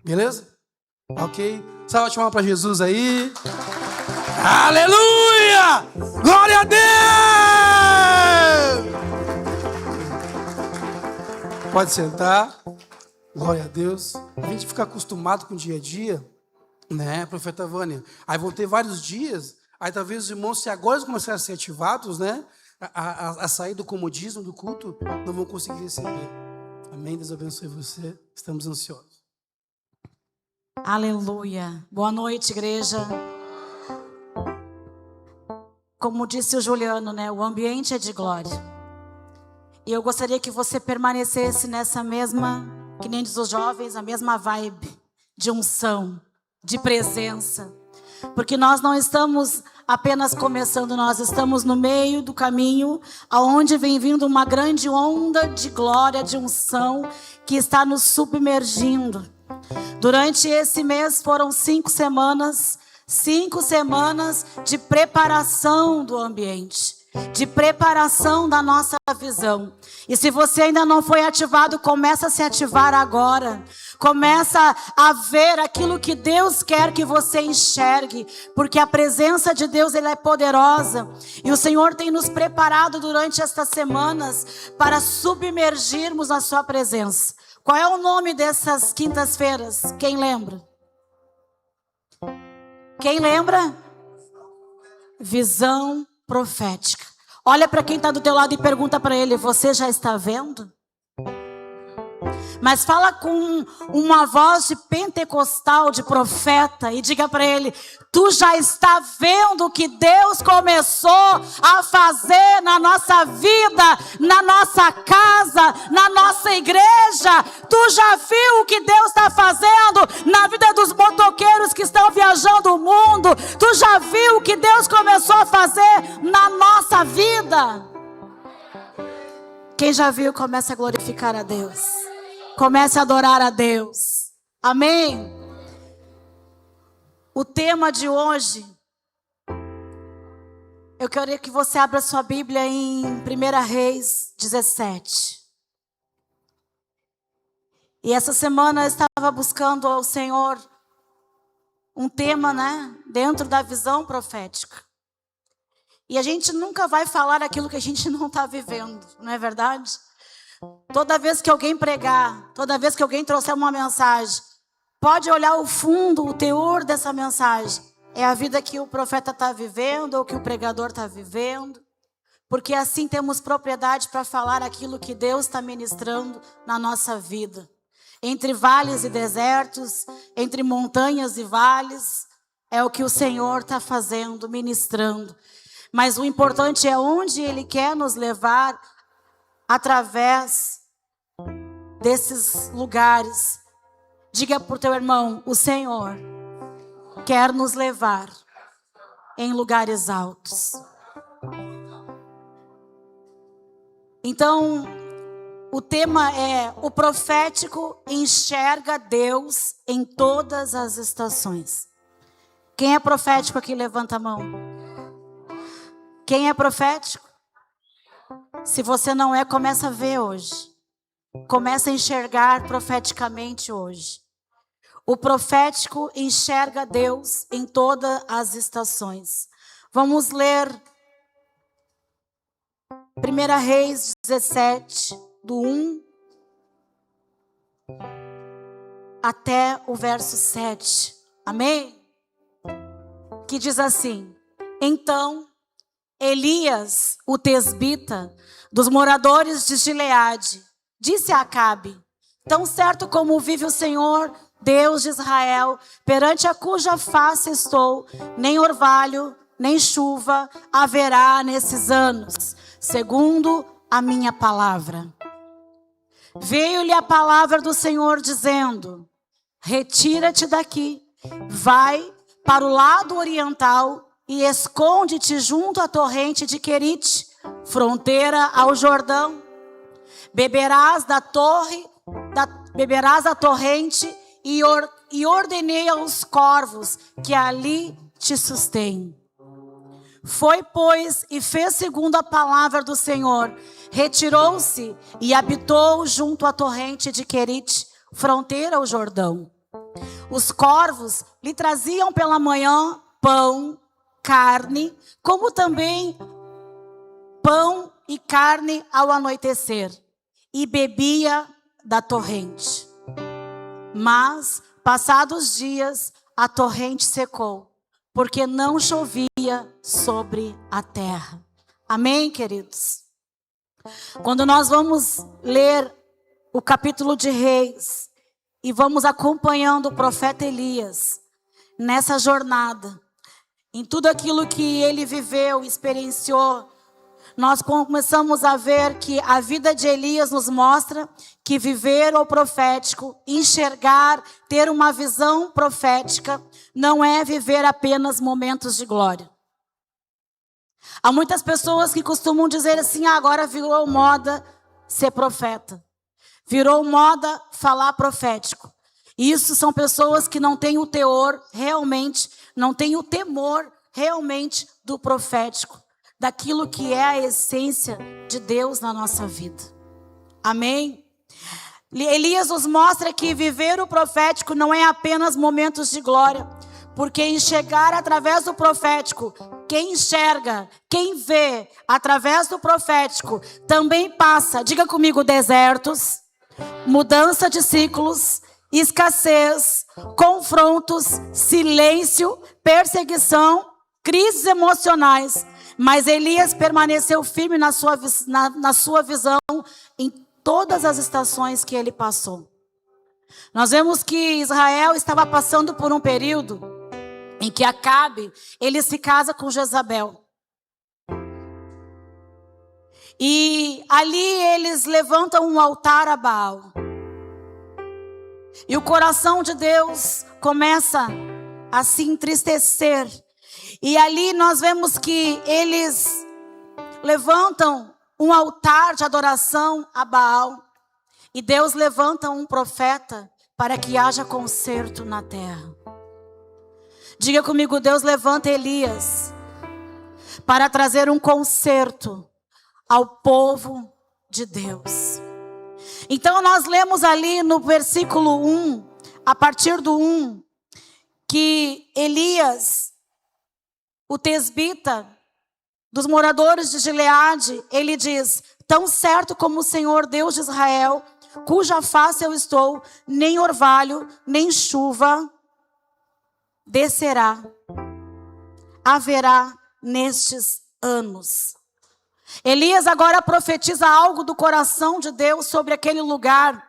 Beleza? Ok? Salve de palmas para Jesus aí. Aleluia! Glória a Deus! Pode sentar. Glória a Deus. A gente fica acostumado com o dia a dia, né, profeta Vânia? Aí vão ter vários dias, aí talvez os irmãos, se agora eles começarem a ser ativados, né, a sair do comodismo do culto, não vão conseguir receber. Amém? Deus abençoe você. Estamos ansiosos. Aleluia. Boa noite, igreja. Como disse o Juliano, né, o ambiente é de glória. E eu gostaria que você permanecesse nessa mesma, que nem diz os jovens, a mesma vibe de unção, de presença. Porque nós não estamos apenas começando, nós estamos no meio do caminho, aonde vem vindo uma grande onda de glória, de unção, que está nos submergindo. Durante esse mês foram 5 semanas de preparação do ambiente, de preparação da nossa visão. E se você ainda não foi ativado, começa a se ativar agora. Começa a ver aquilo que Deus quer que você enxergue, porque a presença de Deus, ela é poderosa. E o Senhor tem nos preparado durante estas semanas para submergirmos na sua presença. Qual é o nome dessas quintas-feiras? Quem lembra? Quem lembra? Visão profética. Olha para quem está do teu lado e pergunta para ele: você já está vendo? Mas fala com uma voz de pentecostal, de profeta, e diga para ele: tu já está vendo o que Deus começou a fazer na nossa vida, na nossa casa, na nossa igreja? Tu já viu o que Deus está fazendo na vida dos motoqueiros que estão viajando o mundo? Tu já viu o que Deus começou a fazer na nossa vida? Quem já viu, começa a glorificar a Deus. Comece a adorar a Deus. Amém? O tema de hoje, eu queria que você abra sua Bíblia em 1 Reis 17. E essa semana eu estava buscando ao Senhor um tema, né, dentro da visão profética. E a gente nunca vai falar aquilo que a gente não está vivendo, não é verdade? Toda vez que alguém pregar, toda vez que alguém trouxer uma mensagem, pode olhar o fundo, o teor dessa mensagem. É a vida que o profeta está vivendo ou que o pregador está vivendo. Porque assim temos propriedade para falar aquilo que Deus está ministrando na nossa vida. Entre vales e desertos, entre montanhas e vales, é o que o Senhor está fazendo, ministrando. Mas o importante é onde Ele quer nos levar através desses lugares. Diga para o teu irmão: o Senhor quer nos levar em lugares altos. Então, o tema é: o profético enxerga Deus em todas as estações. Quem é profético aqui, levanta a mão. Quem é profético? Se você não é, começa a ver hoje. Começa a enxergar profeticamente hoje. O profético enxerga Deus em todas as estações. Vamos ler 1 Reis 17, do 1 até o verso 7. Amém? Que diz assim: então Elias, o tesbita, dos moradores de Gileade, disse a Acabe: tão certo como vive o Senhor, Deus de Israel, perante a cuja face estou, nem orvalho, nem chuva haverá nesses anos, segundo a minha palavra. Veio-lhe a palavra do Senhor dizendo: retira-te daqui, vai para o lado oriental e esconde-te junto à torrente de Querite, fronteira ao Jordão. Beberás da torrente e ordenei aos corvos que ali te sustêm. Foi, pois, e fez segundo a palavra do Senhor. Retirou-se e habitou junto à torrente de Querite, fronteira ao Jordão. Os corvos lhe traziam pela manhã pão, carne, como também pão e carne ao anoitecer, e bebia da torrente. Mas, passados dias, a torrente secou, porque não chovia sobre a terra. Amém, queridos? Quando nós vamos ler o capítulo de Reis e vamos acompanhando o profeta Elias nessa jornada, em tudo aquilo que ele viveu, experienciou, nós começamos a ver que a vida de Elias nos mostra que viver o profético, enxergar, ter uma visão profética, não é viver apenas momentos de glória. Há muitas pessoas que costumam dizer assim: agora virou moda ser profeta. Virou moda falar profético. Isso são pessoas que não têm o teor realmente, não têm o temor realmente do profético, daquilo que é a essência de Deus na nossa vida. Amém? Elias nos mostra que viver o profético não é apenas momentos de glória, porque enxergar através do profético, quem enxerga, quem vê através do profético, também passa, diga comigo, desertos, mudança de ciclos, escassez, confrontos, silêncio, perseguição, crises emocionais. Mas Elias permaneceu firme na sua visão em todas as estações que ele passou. Nós vemos que Israel estava passando por um período em que Acabe, ele se casa com Jezabel. E ali eles levantam um altar a Baal. E o coração de Deus começa a se entristecer. E ali nós vemos que eles levantam um altar de adoração a Baal. E Deus levanta um profeta para que haja conserto na terra. Diga comigo, Deus levanta Elias para trazer um conserto ao povo de Deus. Então nós lemos ali no versículo 1, a partir do 1, que Elias, o tesbita dos moradores de Gileade, ele diz: tão certo como o Senhor Deus de Israel, cuja face eu estou, nem orvalho, nem chuva descerá, haverá nestes anos. Elias agora profetiza algo do coração de Deus sobre aquele lugar.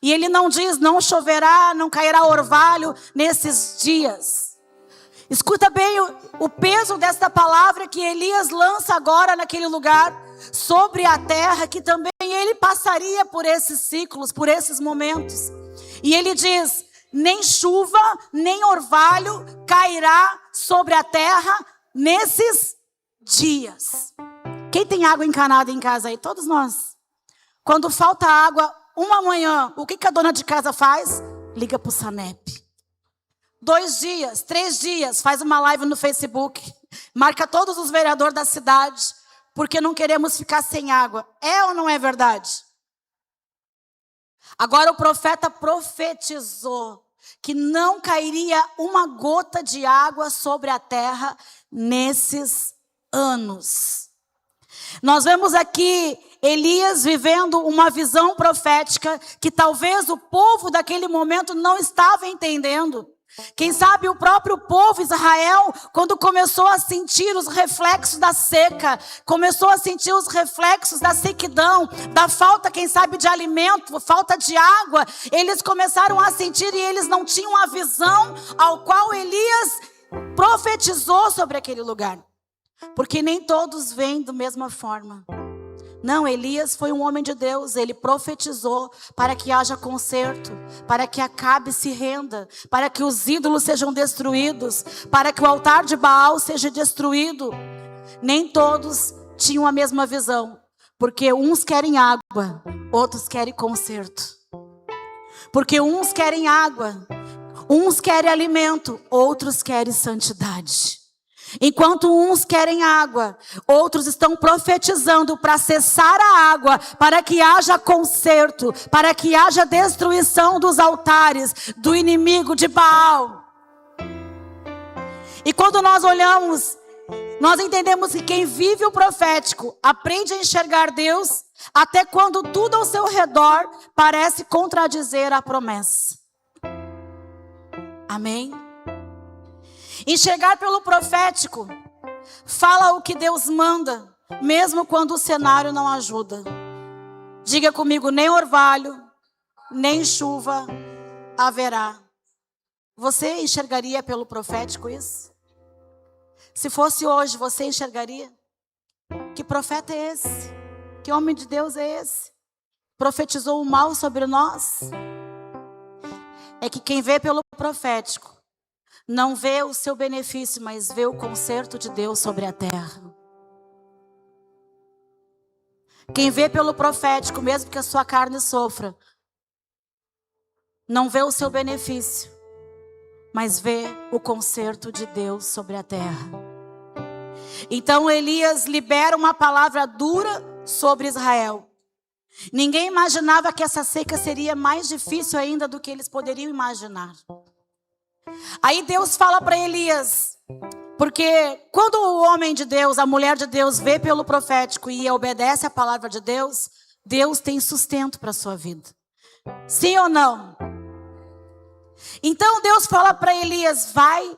E ele não diz: não choverá, não cairá orvalho nesses dias. Escuta bem o peso desta palavra que Elias lança agora naquele lugar sobre a terra, que também ele passaria por esses ciclos, por esses momentos. E ele diz: nem chuva, nem orvalho cairá sobre a terra nesses dias. Quem tem água encanada em casa aí? Todos nós. Quando falta água uma manhã, o que a dona de casa faz? Liga para o Sanep. 2 dias, 3 dias, faz uma live no Facebook, marca todos os vereadores da cidade, porque não queremos ficar sem água. É ou não é verdade? Agora o profeta profetizou que não cairia uma gota de água sobre a terra nesses anos. Nós vemos aqui Elias vivendo uma visão profética que talvez o povo daquele momento não estava entendendo. Quem sabe o próprio povo Israel, quando começou a sentir os reflexos da seca, começou a sentir os reflexos da sequidão, da falta, quem sabe, de alimento, falta de água, eles começaram a sentir e eles não tinham a visão ao qual Elias profetizou sobre aquele lugar. Porque nem todos vêm da mesma forma. Não, Elias foi um homem de Deus, ele profetizou para que haja conserto, para que Acabe se renda, para que os ídolos sejam destruídos, para que o altar de Baal seja destruído. Nem todos tinham a mesma visão, porque uns querem água, outros querem conserto. Porque uns querem água, uns querem alimento, outros querem santidade. Enquanto uns querem água, outros estão profetizando para cessar a água, para que haja conserto, para que haja destruição dos altares do inimigo de Baal. E quando nós olhamos, nós entendemos que quem vive o profético aprende a enxergar Deus até quando tudo ao seu redor parece contradizer a promessa. Amém? Enxergar pelo profético fala o que Deus manda, mesmo quando o cenário não ajuda. Diga comigo, nem orvalho, nem chuva haverá. Você enxergaria pelo profético isso? Se fosse hoje, você enxergaria? Que profeta é esse? Que homem de Deus é esse? Profetizou o mal sobre nós? É que quem vê pelo profético não vê o seu benefício, mas vê o conserto de Deus sobre a terra. Quem vê pelo profético, mesmo que a sua carne sofra, não vê o seu benefício, mas vê o conserto de Deus sobre a terra. Então Elias libera uma palavra dura sobre Israel. Ninguém imaginava que essa seca seria mais difícil ainda do que eles poderiam imaginar. Aí Deus fala para Elias, porque quando o homem de Deus, a mulher de Deus vê pelo profético e obedece a palavra de Deus, Deus tem sustento para a sua vida. Sim ou não? Então Deus fala para Elias, vai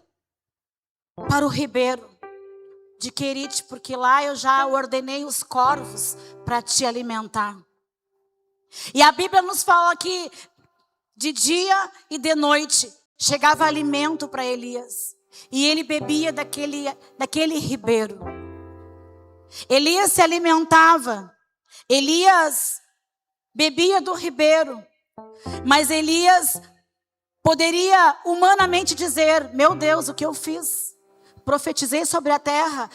para o ribeiro de Querite, porque lá eu já ordenei os corvos para te alimentar. E a Bíblia nos fala que de dia e de noite chegava alimento para Elias. E ele bebia daquele ribeiro. Elias se alimentava. Elias bebia do ribeiro. Mas Elias poderia humanamente dizer, meu Deus, o que eu fiz? Profetizei sobre a terra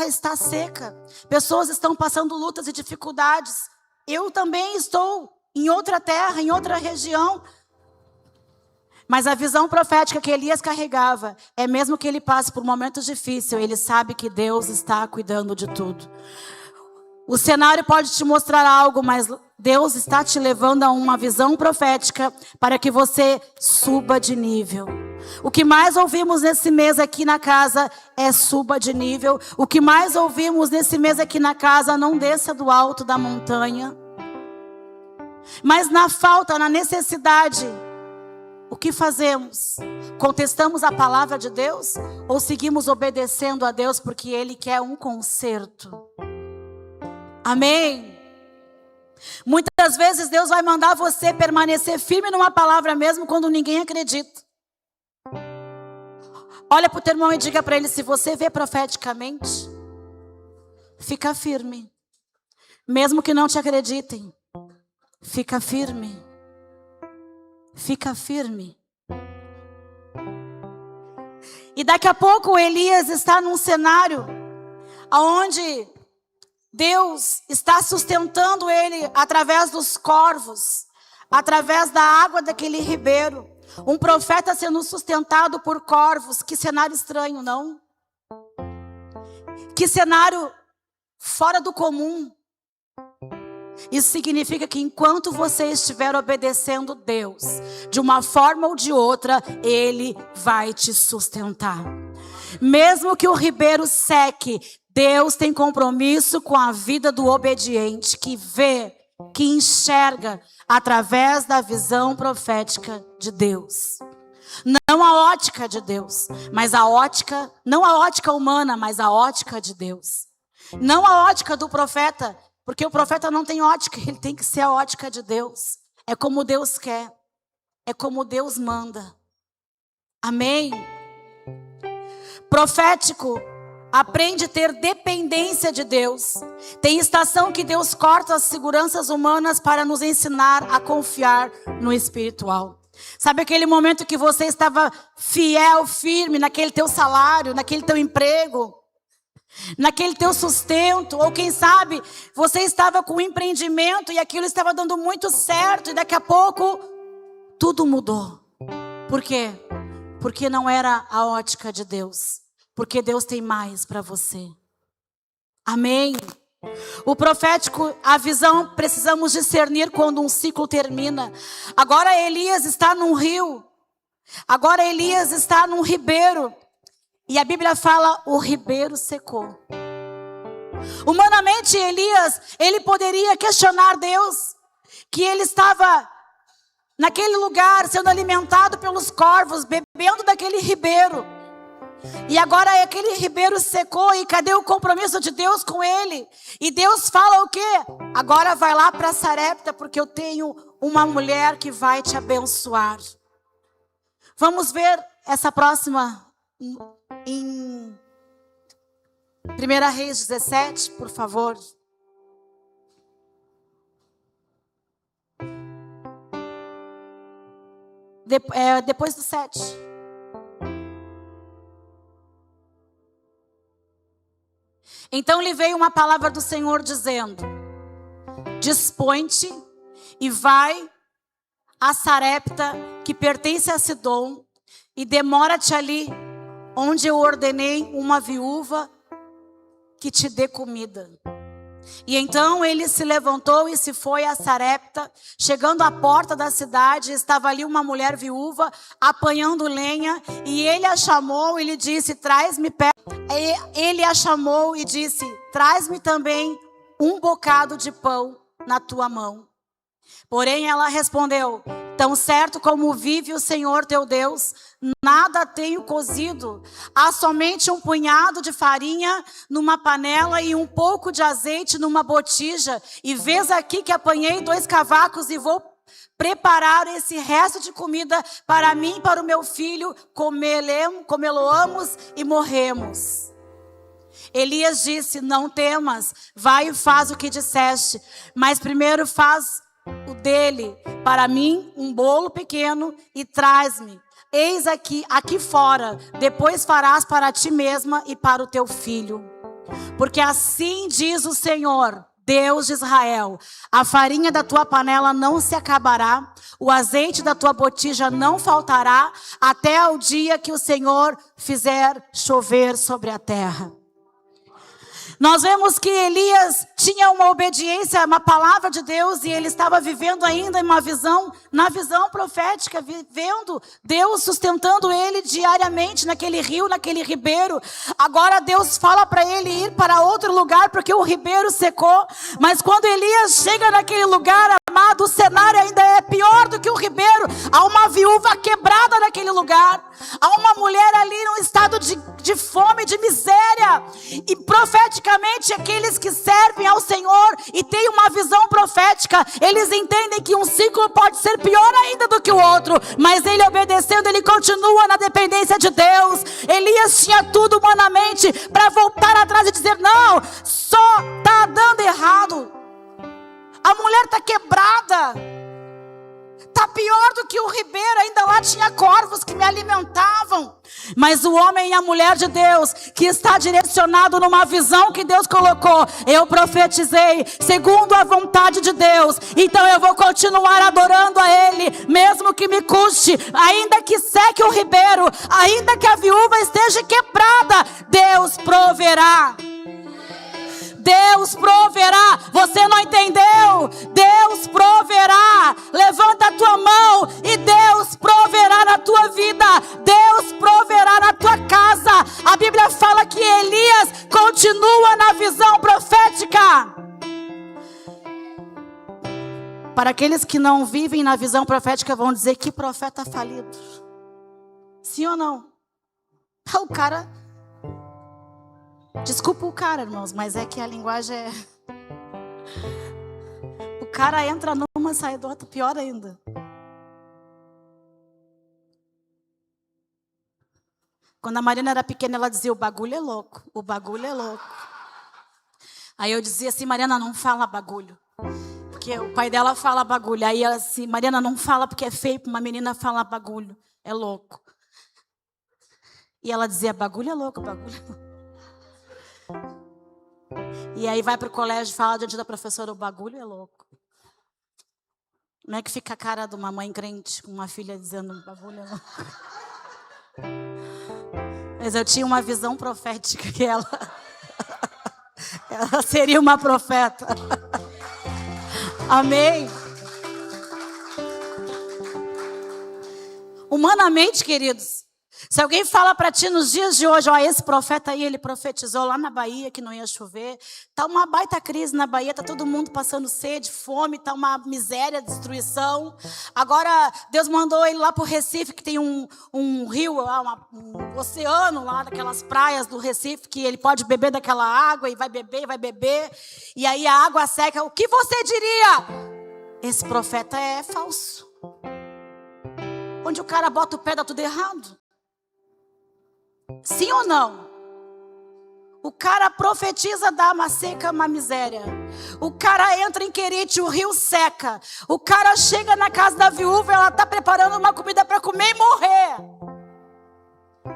está seca. Pessoas estão passando lutas e dificuldades. Eu também estou em outra terra, em outra região. Mas a visão profética que Elias carregava é mesmo que ele passe por momentos difíceis, ele sabe que Deus está cuidando de tudo. O cenário pode te mostrar algo, mas Deus está te levando a uma visão profética para que você suba de nível. O que mais ouvimos nesse mês aqui na casa é suba de nível. O que mais ouvimos nesse mês aqui na casa, não desça do alto da montanha. Mas na falta, na necessidade, o que fazemos? Contestamos a palavra de Deus? Ou seguimos obedecendo a Deus porque Ele quer um conserto? Amém? Muitas vezes Deus vai mandar você permanecer firme numa palavra mesmo quando ninguém acredita. Olha para o teu irmão e diga para ele, se você vê profeticamente, fica firme. Mesmo que não te acreditem, fica firme. Fica firme. E daqui a pouco Elias está num cenário onde Deus está sustentando ele através dos corvos, através da água daquele ribeiro. Um profeta sendo sustentado por corvos. Que cenário estranho, não? Que cenário fora do comum. Isso significa que enquanto você estiver obedecendo Deus, de uma forma ou de outra, Ele vai te sustentar. Mesmo que o ribeiro seque, Deus tem compromisso com a vida do obediente, que vê, que enxerga através da visão profética de Deus. Não a ótica de Deus, mas a ótica, não a ótica humana, mas a ótica de Deus. Não a ótica do profeta, porque o profeta não tem ótica, ele tem que ser a ótica de Deus. É como Deus quer, é como Deus manda. Amém? Profético aprende a ter dependência de Deus. Tem estação que Deus corta as seguranças humanas para nos ensinar a confiar no espiritual. Sabe aquele momento que você estava fiel, firme naquele teu salário, naquele teu emprego, naquele teu sustento, ou quem sabe você estava com um empreendimento e aquilo estava dando muito certo e daqui a pouco tudo mudou. Por quê? Porque não era a ótica de Deus. porque Deus tem mais para você. Amém? O profético, a visão, precisamos discernir quando um ciclo termina. Agora Elias está num rio. Agora Elias está num ribeiro. E a Bíblia fala, o ribeiro secou. Humanamente, Elias, ele poderia questionar Deus, que ele estava naquele lugar, sendo alimentado pelos corvos, bebendo daquele ribeiro. E agora aquele ribeiro secou, e cadê o compromisso de Deus com ele? E Deus fala o quê? Agora vai lá para Sarepta, porque eu tenho uma mulher que vai te abençoar. Vamos ver essa próxima em 1 Reis 17, por favor. Depois do 7. Então lhe veio uma palavra do Senhor dizendo: dispõe-te e vai a Sarepta, que pertence a Sidom, e demora-te ali, onde eu ordenei uma viúva que te dê comida. E então ele se levantou e se foi a Sarepta. Chegando à porta da cidade, estava ali uma mulher viúva apanhando lenha, e ele a chamou e lhe disse: traz-me perto. Ele a chamou e disse: traz-me também um bocado de pão na tua mão. Porém ela respondeu: tão certo como vive o Senhor teu Deus, nada tenho cozido. Há somente um punhado de farinha numa panela e um pouco de azeite numa botija. E vês aqui que apanhei 2 cavacos e vou preparar esse resto de comida para mim e para o meu filho. Comê-lo-amos e morremos. Elias disse: não temas, vai e faz o que disseste, mas primeiro faz o dele para mim um bolo pequeno e traz-me. Eis aqui fora, depois farás para ti mesma e para o teu filho. Porque assim diz o Senhor, Deus de Israel: a farinha da tua panela não se acabará, o azeite da tua botija não faltará, até o dia que o Senhor fizer chover sobre a terra. Nós vemos que Elias tinha uma obediência a uma palavra de Deus, e ele estava vivendo ainda em uma visão, na visão profética, vivendo Deus sustentando ele diariamente naquele rio, naquele ribeiro. Agora Deus fala para ele ir para outro lugar, porque o ribeiro secou. Mas quando Elias chega naquele lugar, amado, o cenário ainda é pior do que o ribeiro. Há uma viúva quebrada naquele lugar. Há uma mulher ali num estado de fome, de miséria. E profeticamente, aqueles que servem ao Senhor e têm uma visão profética, eles entendem que um ciclo pode ser pior ainda do que o outro. Mas ele obedecendo, ele continua na dependência de Deus. Elias tinha tudo humanamente para voltar atrás e dizer: não, só está dando errado. A mulher está quebrada. Está pior do que o ribeiro. Ainda lá tinha corvos que me alimentavam. Mas o homem e a mulher de Deus, que está direcionado numa visão que Deus colocou, eu profetizei segundo a vontade de Deus. Então eu vou continuar adorando a Ele, mesmo que me custe, ainda que seque o ribeiro, ainda que a viúva esteja quebrada, Deus proverá. Deus proverá. Você não entendeu? Deus proverá. Levanta a tua mão e Deus proverá na tua vida. Deus proverá na tua casa. A Bíblia fala que Elias continua na visão profética. Para aqueles que não vivem na visão profética, vão dizer: que profeta falido. Sim ou não? O cara... Desculpa o cara, irmãos, mas é que a linguagem é... O cara entra numa, sai do outro, pior ainda. Quando a Mariana era pequena, ela dizia: o bagulho é louco, o bagulho é louco. Aí eu dizia assim: Mariana, não fala bagulho. Porque o pai dela fala bagulho. Aí ela assim: Mariana, não fala porque é feio para uma menina falar bagulho, é louco. E ela dizia: bagulho é louco, bagulho é louco. E aí vai pro colégio e fala diante da professora: o bagulho é louco. Como é que fica a cara de uma mãe crente com uma filha dizendo: o bagulho é louco? Mas eu tinha uma visão profética que ela seria uma profeta. Amém. Humanamente, queridos, se alguém fala para ti nos dias de hoje, ó, esse profeta aí, ele profetizou lá na Bahia que não ia chover, tá uma baita crise na Bahia, tá todo mundo passando sede, fome, tá uma miséria, destruição. Agora, Deus mandou ele lá pro Recife, que tem um rio, um oceano lá, daquelas praias do Recife, que ele pode beber daquela água e vai beber, e aí a água seca. O que você diria? Esse profeta é falso. Onde o cara bota o pé, dá tudo errado. Sim ou não? O cara profetiza, dá uma seca, uma miséria. O cara entra em Querite, o rio seca. O cara chega na casa da viúva, ela está preparando uma comida para comer e morrer.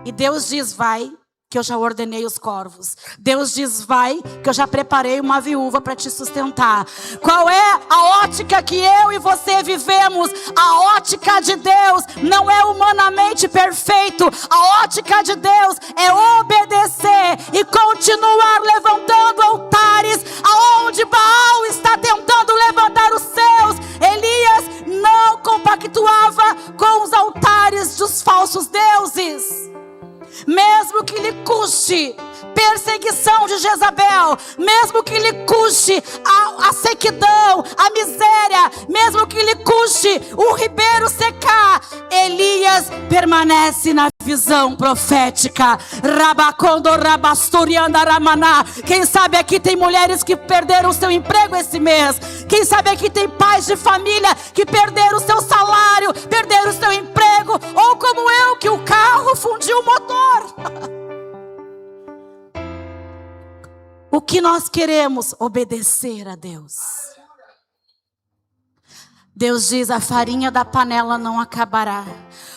E Deus diz, vai, que eu já ordenei os corvos. Deus diz, vai, que eu já preparei uma viúva para te sustentar. Qual é a ótica que eu e você vivemos? A ótica de Deus não é humanamente perfeito. A ótica de Deus é obedecer e continuar levantando altares aonde Baal está tentando levantar os seus. Elias não compactuava com os altares dos falsos deuses. Mesmo que lhe custe perseguição de Jezabel, mesmo que lhe custe a sequidão, a miséria, mesmo que lhe custe o ribeiro secar, Elias permanece na visão profética. Rabacondo rabasturianda ramaná. Quem sabe aqui tem mulheres que perderam o seu emprego esse mês. Quem sabe aqui tem pais de família que perderam o seu salário, perderam o seu emprego, ou como eu, que o carro fundiu o motor. O que nós queremos? Obedecer a Deus. Deus diz, a farinha da panela não acabará.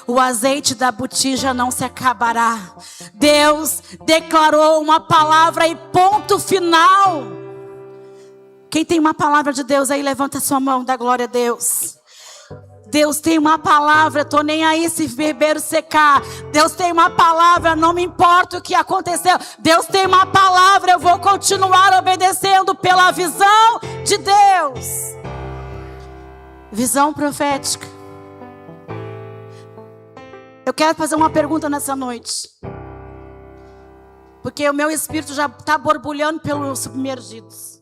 O azeite da botija não se acabará. Deus declarou uma palavra e ponto final. Quem tem uma palavra de Deus aí, levanta a sua mão, dá glória a Deus. Deus tem uma palavra, tô nem aí se ribeiro secar. Deus tem uma palavra, não me importa o que aconteceu. Deus tem uma palavra, eu vou continuar obedecendo pela visão de Deus. Visão profética. Eu quero fazer uma pergunta nessa noite. Porque o meu espírito já está borbulhando pelos submergidos.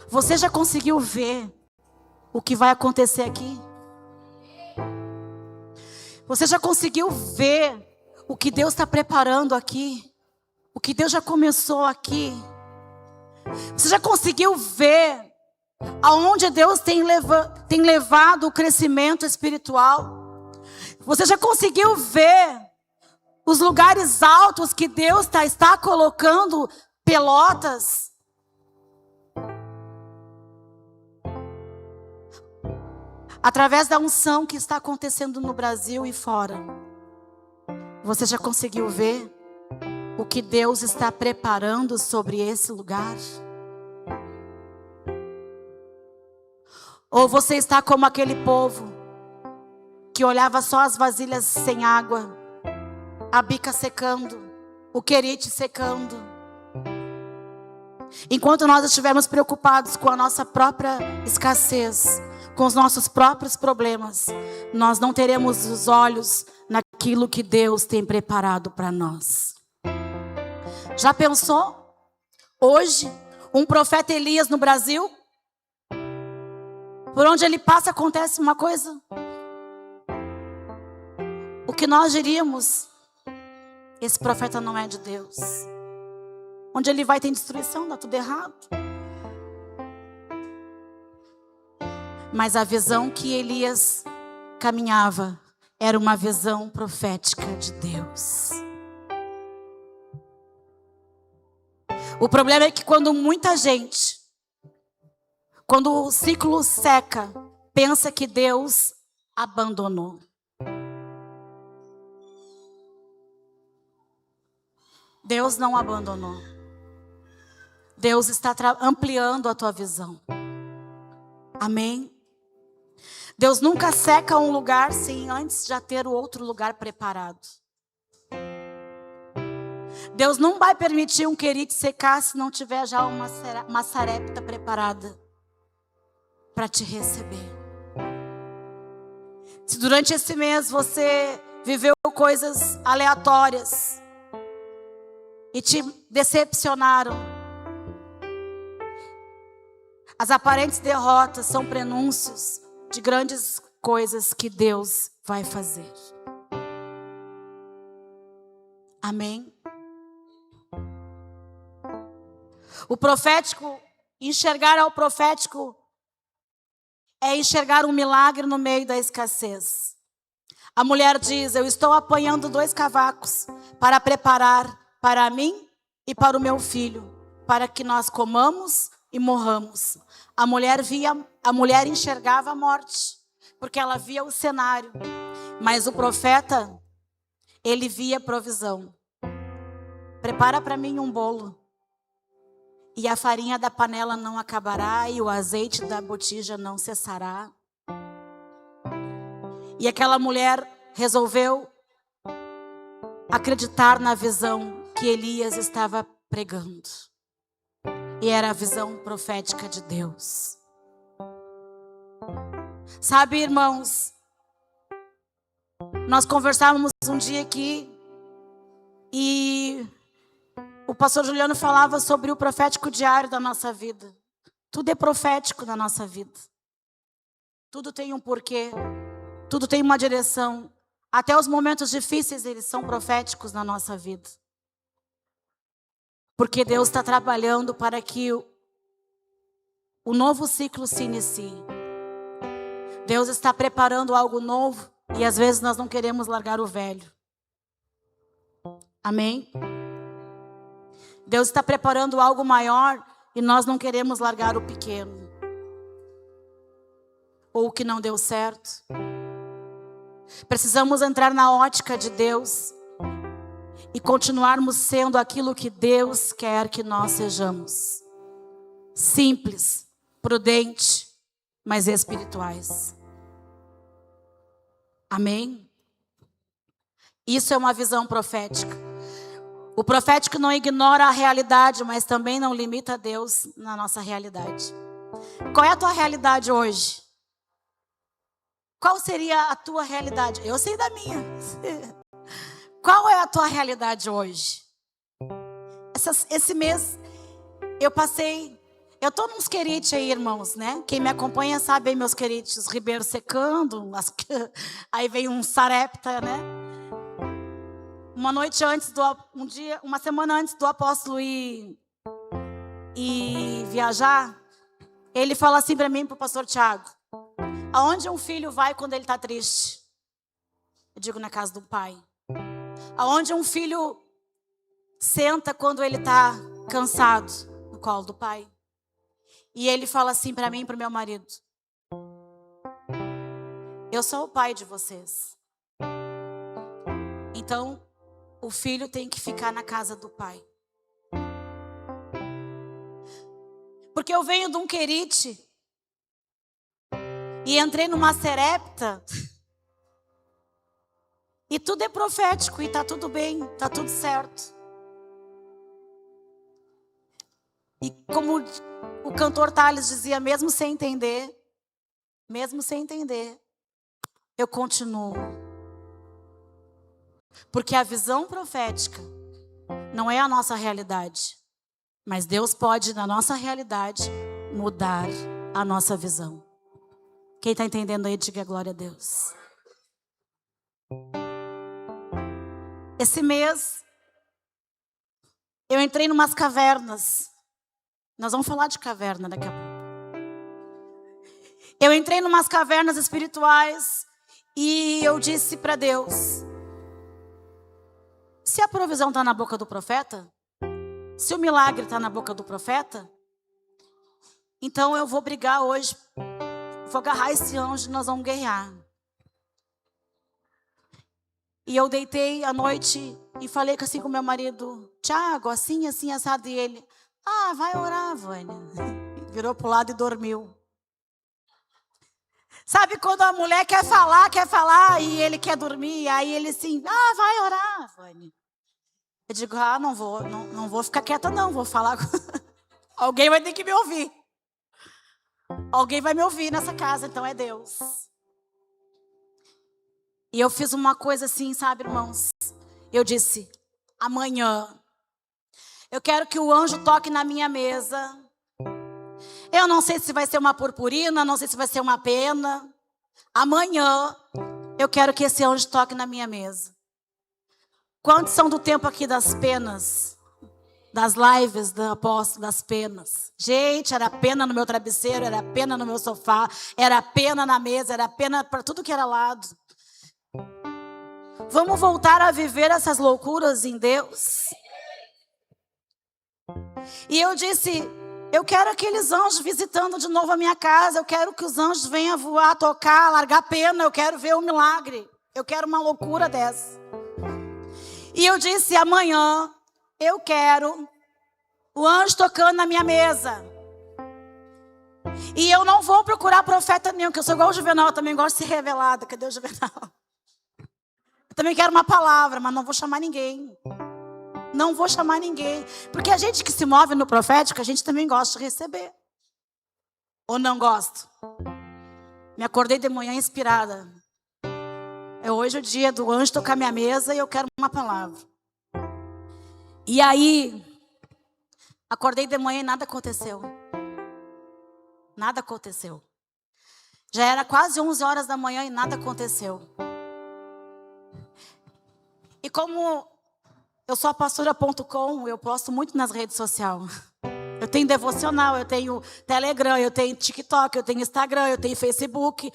Você já conseguiu ver o que vai acontecer aqui? Você já conseguiu ver o que Deus está preparando aqui? O que Deus já começou aqui? Você já conseguiu ver aonde Deus tem levado o crescimento espiritual? Você já conseguiu ver os lugares altos que Deus está colocando Pelotas? Através da unção que está acontecendo no Brasil e fora. Você já conseguiu ver o que Deus está preparando sobre esse lugar? Ou você está como aquele povo que olhava só as vasilhas sem água, a bica secando, o querite secando. Enquanto nós estivermos preocupados com a nossa própria escassez, com os nossos próprios problemas, nós não teremos os olhos naquilo que Deus tem preparado para nós. Já pensou? Hoje, um profeta Elias no Brasil? Por onde ele passa acontece uma coisa. O que nós diríamos? Esse profeta não é de Deus. Onde ele vai tem destruição, dá tudo errado. Mas a visão que Elias caminhava era uma visão profética de Deus. O problema é que quando muita gente, quando o ciclo seca, pensa que Deus abandonou. Deus não abandonou. Deus está ampliando a tua visão. Amém? Deus nunca seca um lugar sem antes já ter o outro lugar preparado. Deus não vai permitir um querite secar se não tiver já uma sarepta preparada para te receber. Se durante esse mês você viveu coisas aleatórias e te decepcionaram, as aparentes derrotas são prenúncios de grandes coisas que Deus vai fazer. Amém? O profético, enxergar ao profético é enxergar um milagre no meio da escassez. A mulher diz: eu estou apanhando 2 cavacos para preparar para mim e para o meu filho, para que nós comamos e morramos. A mulher enxergava a morte, porque ela via o cenário. Mas o profeta, ele via provisão. Prepara para mim um bolo, e a farinha da panela não acabará, e o azeite da botija não cessará. E aquela mulher resolveu acreditar na visão que Elias estava pregando. E era a visão profética de Deus. Sabe, irmãos, nós conversávamos um dia aqui e o pastor Juliano falava sobre o profético diário da nossa vida. Tudo é profético na nossa vida. Tudo tem um porquê. Tudo tem uma direção. Até os momentos difíceis, eles são proféticos na nossa vida. Porque Deus está trabalhando para que o novo ciclo se inicie. Deus está preparando algo novo e às vezes nós não queremos largar o velho. Amém? Deus está preparando algo maior e nós não queremos largar o pequeno. Ou o que não deu certo. Precisamos entrar na ótica de Deus e continuarmos sendo aquilo que Deus quer que nós sejamos. Simples, prudente, mas espirituais. Amém? Isso é uma visão profética. O profético não ignora a realidade, mas também não limita Deus na nossa realidade. Qual é a tua realidade hoje? Qual seria a tua realidade? Eu sei da minha. Qual é a tua realidade hoje? Esse mês eu tô nos querites aí, irmãos, né? Quem me acompanha sabe aí meus querites, os ribeiros secando, aí vem um sarepta, né? Uma semana antes do apóstolo ir viajar, ele fala assim para mim, para o pastor Tiago: aonde um filho vai quando ele está triste? Eu digo, na casa do pai. Aonde um filho senta quando ele está cansado? No colo do pai. E ele fala assim para mim e para o meu marido: eu sou o pai de vocês. Então, o filho tem que ficar na casa do pai. Porque eu venho de um querite e entrei numa serepta. E tudo é profético e tá tudo bem, tá tudo certo. E como o cantor Thales dizia, mesmo sem entender, eu continuo. Porque a visão profética não é a nossa realidade, mas Deus pode, na nossa realidade, mudar a nossa visão. Quem está entendendo aí, diga glória a Deus. Esse mês, eu entrei numas cavernas. Nós vamos falar de caverna daqui a pouco. Eu entrei numas cavernas espirituais e eu disse para Deus: se a provisão está na boca do profeta, se o milagre está na boca do profeta, então eu vou brigar hoje, vou agarrar esse anjo e nós vamos guerrear. E eu deitei à noite e falei assim com meu marido: Tiago, assim, assim, assado. E ele: vai orar, Vânia. Virou pro lado e dormiu. Sabe quando a mulher quer falar e ele quer dormir? Aí ele assim: vai orar, Vânia. Eu digo, não vou ficar quieta não, vou falar. Alguém vai ter que me ouvir. Alguém vai me ouvir nessa casa, então é Deus. E eu fiz uma coisa assim, sabe, irmãos? Eu disse, amanhã, eu quero que o anjo toque na minha mesa. Eu não sei se vai ser uma purpurina, não sei se vai ser uma pena. Amanhã, eu quero que esse anjo toque na minha mesa. Quantos são do tempo aqui das penas? Das lives do apóstolo, das penas. Gente, era pena no meu travesseiro, era pena no meu sofá, era pena na mesa, era pena para tudo que era lado. Vamos voltar a viver essas loucuras em Deus? E eu disse, eu quero aqueles anjos visitando de novo a minha casa, eu quero que os anjos venham voar, tocar, largar pena, eu quero ver um milagre. Eu quero uma loucura dessa. E eu disse, amanhã eu quero o anjo tocando na minha mesa. E eu não vou procurar profeta nenhum, que eu sou igual o Juvenal, eu também gosto de ser revelada. Cadê o Juvenal? Eu também quero uma palavra, mas não vou chamar ninguém. Não vou chamar ninguém. Porque a gente que se move no profético, a gente também gosta de receber. Ou não gosto? Me acordei de manhã inspirada. É hoje o dia do anjo tocar minha mesa e eu quero uma palavra. E aí, acordei de manhã e nada aconteceu. Nada aconteceu. Já era quase 11 horas da manhã e nada aconteceu. E como eu sou a pastora.com, eu posto muito nas redes sociais. Eu tenho devocional, eu tenho Telegram, eu tenho TikTok, eu tenho Instagram, eu tenho Facebook.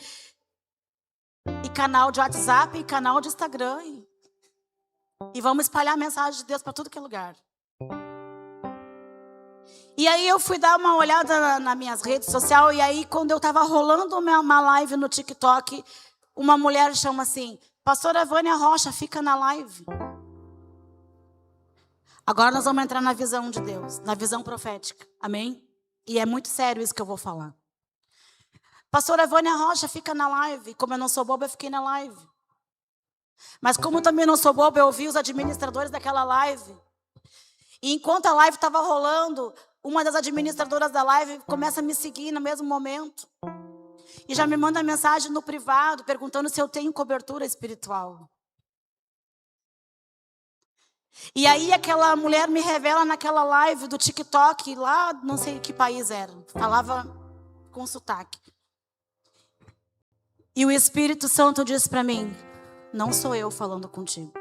E canal de WhatsApp, e canal de Instagram. E vamos espalhar a mensagem de Deus para tudo que é lugar. E aí eu fui dar uma olhada nas minhas redes sociais. E aí quando eu estava rolando uma live no TikTok, uma mulher chama assim, pastora Vânia Rocha, fica na live. Agora nós vamos entrar na visão de Deus, na visão profética. Amém? E é muito sério isso que eu vou falar. Pastora Vânia Rocha, fica na live. Como eu não sou boba, eu fiquei na live. Mas como eu também não sou boba, eu ouvi os administradores daquela live. E enquanto a live estava rolando, uma das administradoras da live começa a me seguir no mesmo momento. E já me manda mensagem no privado, perguntando se eu tenho cobertura espiritual. E aí aquela mulher me revela naquela live do TikTok, lá não sei que país era. Falava com sotaque. E o Espírito Santo disse para mim, não sou eu falando contigo.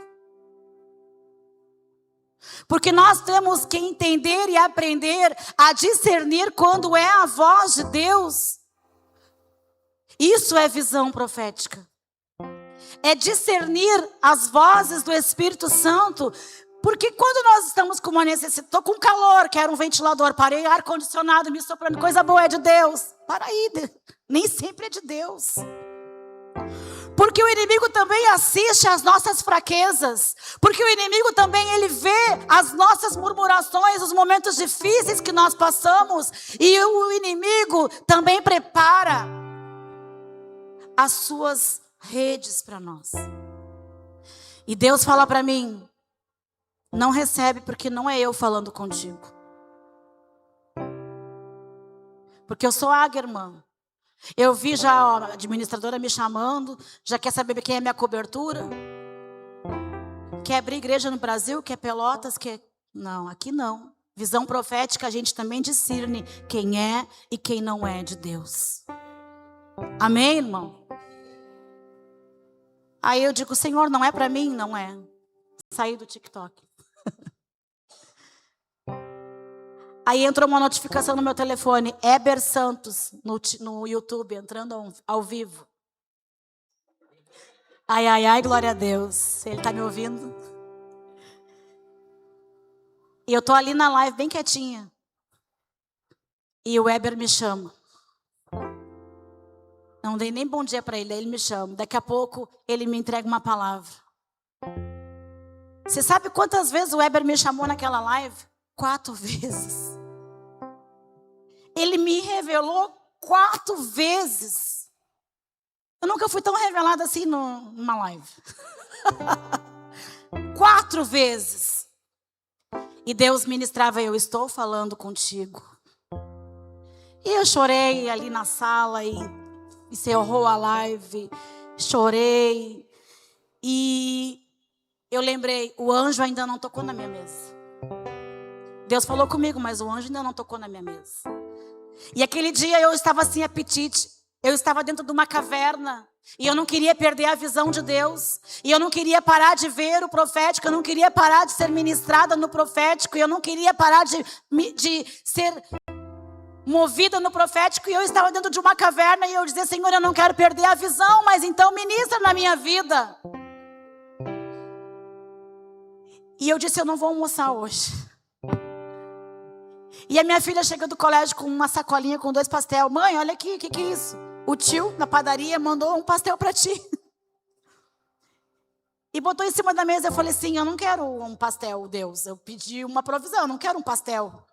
Porque nós temos que entender e aprender a discernir quando é a voz de Deus. Isso é visão profética. É discernir as vozes do Espírito Santo. Porque quando nós estamos com uma necessidade, estou com calor, quero um ventilador, parei ar-condicionado, me soprando, coisa boa é de Deus. Para aí, nem sempre é de Deus. Porque o inimigo também assiste às nossas fraquezas. Porque o inimigo também, ele vê as nossas murmurações, os momentos difíceis que nós passamos. E o inimigo também prepara as suas redes para nós. E Deus fala para mim, não recebe porque não é eu falando contigo. Porque eu sou águia, irmã. Eu vi já a administradora me chamando, já quer saber quem é minha cobertura. Quer abrir igreja no Brasil, quer Pelotas, quer... Não, aqui não. Visão profética, a gente também discerne quem é e quem não é de Deus. Amém, irmão? Aí eu digo, Senhor, não é para mim? Não é. Saí do TikTok. Aí entrou uma notificação no meu telefone, Heber Santos, no YouTube, entrando ao vivo. Ai, ai, ai, glória a Deus. Ele está me ouvindo? E eu estou ali na live, bem quietinha. E o Heber me chama. Não dei nem bom dia para ele, aí ele me chama. Daqui a pouco, ele me entrega uma palavra. Você sabe quantas vezes o Heber me chamou naquela live? 4 vezes. Ele me revelou 4 vezes. Eu nunca fui tão revelada assim numa live. 4 vezes. E Deus ministrava, eu estou falando contigo. E eu chorei ali na sala e encerrou a live. Chorei. E eu lembrei, o anjo ainda não tocou na minha mesa. Deus falou comigo, mas o anjo ainda não tocou na minha mesa. E aquele dia eu estava sem apetite. Eu estava dentro de uma caverna. E eu não queria perder a visão de Deus. E eu não queria parar de ver o profético. Eu não queria parar de ser ministrada no profético. E eu não queria parar de ser movida no profético. E eu estava dentro de uma caverna. E eu dizia, Senhor, eu não quero perder a visão. Mas então ministra na minha vida. E eu disse, eu não vou almoçar hoje. E a minha filha chega do colégio com uma sacolinha com 2 pastel. Mãe, olha aqui, o que é isso? O tio, na padaria, mandou um pastel para ti. E botou em cima da mesa. Eu falei assim, eu não quero um pastel, Deus. Eu pedi uma provisão, eu não quero um pastel.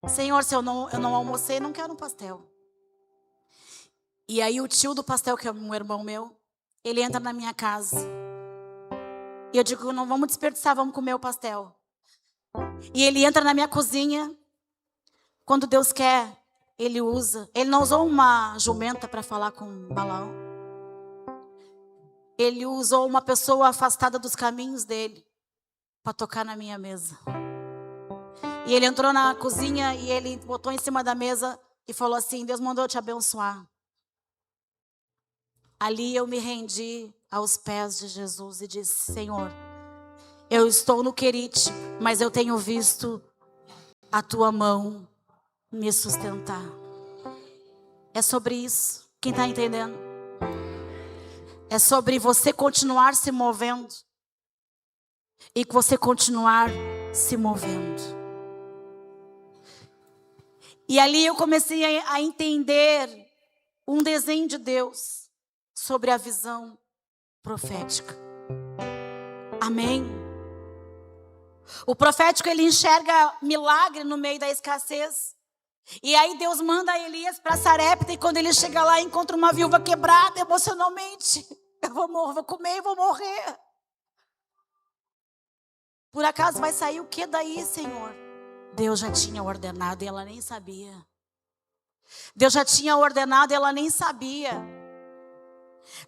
Senhor, se eu não almocei, não quero um pastel. E aí o tio do pastel, que é um irmão meu, ele entra na minha casa. E eu digo, não vamos desperdiçar, vamos comer o pastel. E ele entra na minha cozinha. Quando Deus quer, ele usa. Ele não usou uma jumenta para falar com Balaão. Ele usou uma pessoa afastada dos caminhos dele para tocar na minha mesa. E ele entrou na cozinha e ele botou em cima da mesa e falou assim, Deus mandou te abençoar. Ali eu me rendi aos pés de Jesus e disse, Senhor, eu estou no Querite, mas eu tenho visto a tua mão me sustentar. É sobre isso. Quem está entendendo? É sobre você continuar se movendo. E você continuar se movendo. E ali eu comecei a entender um desenho de Deus sobre a visão profética. Amém? O profético, ele enxerga milagre no meio da escassez. E aí Deus manda Elias para Sarepta. E quando ele chega lá, encontra uma viúva quebrada emocionalmente. Eu vou comer e vou morrer. Por acaso vai sair o que daí, Senhor? Deus já tinha ordenado e ela nem sabia. Deus já tinha ordenado e ela nem sabia.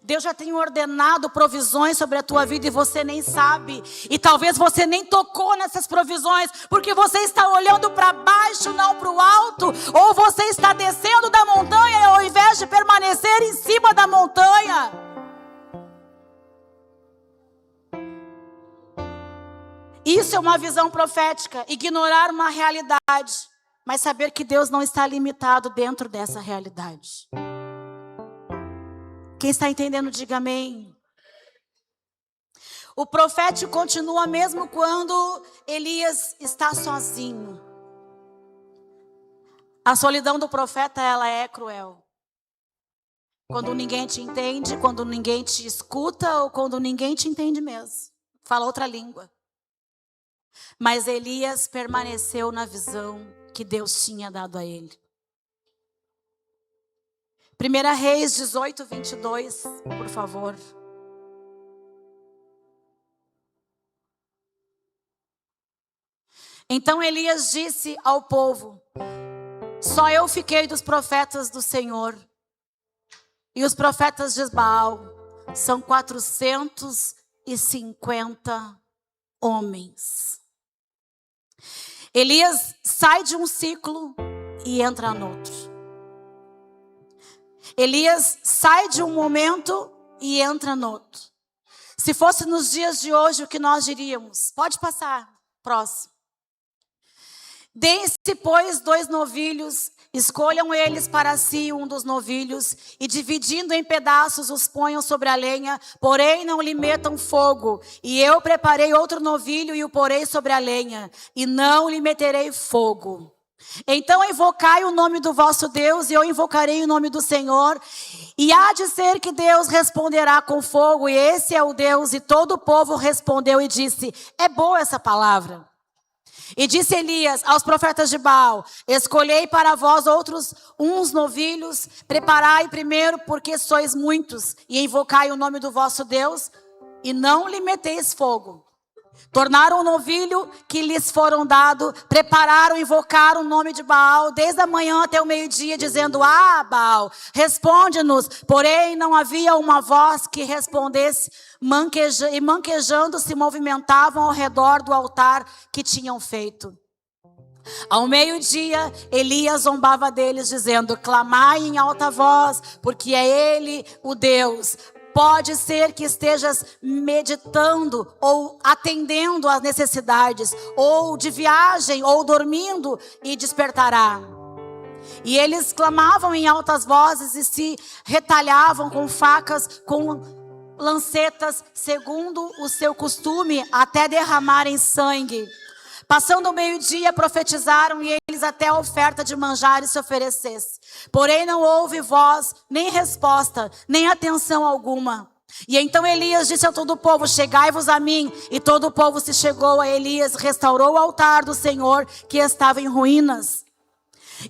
Deus já tem ordenado provisões sobre a tua vida e você nem sabe. E talvez você nem tocou nessas provisões, porque você está olhando para baixo, não para o alto. Ou você está descendo da montanha ao invés de permanecer em cima da montanha. Isso é uma visão profética. Ignorar uma realidade, mas saber que Deus não está limitado dentro dessa realidade. Quem está entendendo, diga amém. O profético continua mesmo quando Elias está sozinho. A solidão do profeta, ela é cruel. Quando ninguém te entende, quando ninguém te escuta ou quando ninguém te entende mesmo. Fala outra língua. Mas Elias permaneceu na visão que Deus tinha dado a ele. 1 Reis 18, 22, por favor. Então Elias disse ao povo, só eu fiquei dos profetas do Senhor. E os profetas de Baal são 450 homens. Elias sai de um ciclo e entra no outro. Elias sai de um momento e entra no outro. Se fosse nos dias de hoje, o que nós diríamos? Pode passar, próximo. Deem-se, pois, 2 novilhos, escolham eles para si um dos novilhos, e dividindo em pedaços os ponham sobre a lenha, porém não lhe metam fogo. E eu preparei outro novilho e o porei sobre a lenha, e não lhe meterei fogo. Então invocai o nome do vosso Deus, e eu invocarei o nome do Senhor, e há de ser que Deus responderá com fogo, e esse é o Deus. E todo o povo respondeu e disse, é boa essa palavra. E disse Elias aos profetas de Baal, escolhei para vós outros uns novilhos, preparai primeiro, porque sois muitos, e invocai o nome do vosso Deus, e não lhe meteis fogo. Tornaram o novilho que lhes foram dado, prepararam e invocaram o nome de Baal, desde a manhã até o meio-dia, dizendo: Ah, Baal, responde-nos. Porém, não havia uma voz que respondesse, e manquejando se movimentavam ao redor do altar que tinham feito. Ao meio-dia, Elias zombava deles, dizendo: Clamai em alta voz, porque é Ele o Deus. Pode ser que estejas meditando ou atendendo às necessidades, ou de viagem, ou dormindo, e despertará. E eles clamavam em altas vozes e se retalhavam com facas, com lancetas, segundo o seu costume, até derramarem sangue. Passando o meio-dia, profetizaram e eles até a oferta de manjares se oferecesse. Porém não houve voz, nem resposta, nem atenção alguma. E então Elias disse a todo o povo: Chegai-vos a mim. E todo o povo se chegou a Elias, restaurou o altar do Senhor que estava em ruínas.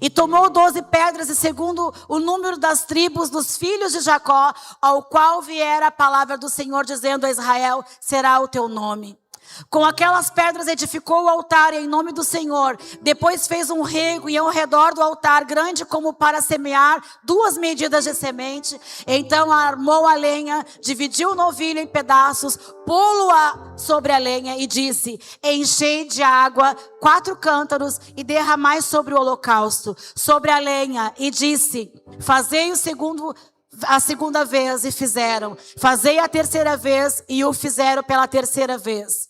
E tomou 12 pedras, e segundo o número das tribos dos filhos de Jacó, ao qual viera a palavra do Senhor, dizendo a Israel: será o teu nome. Com aquelas pedras edificou o altar em nome do Senhor. Depois fez um rego e ao redor do altar, grande como para semear 2 medidas de semente. Então armou a lenha, dividiu o novilho em pedaços, pô-lo sobre a lenha e disse: Enchei de água 4 cântaros e derramai sobre o holocausto, sobre a lenha. E disse: Fazei a segunda vez, e fizeram. Fazei a terceira vez, e o fizeram pela terceira vez.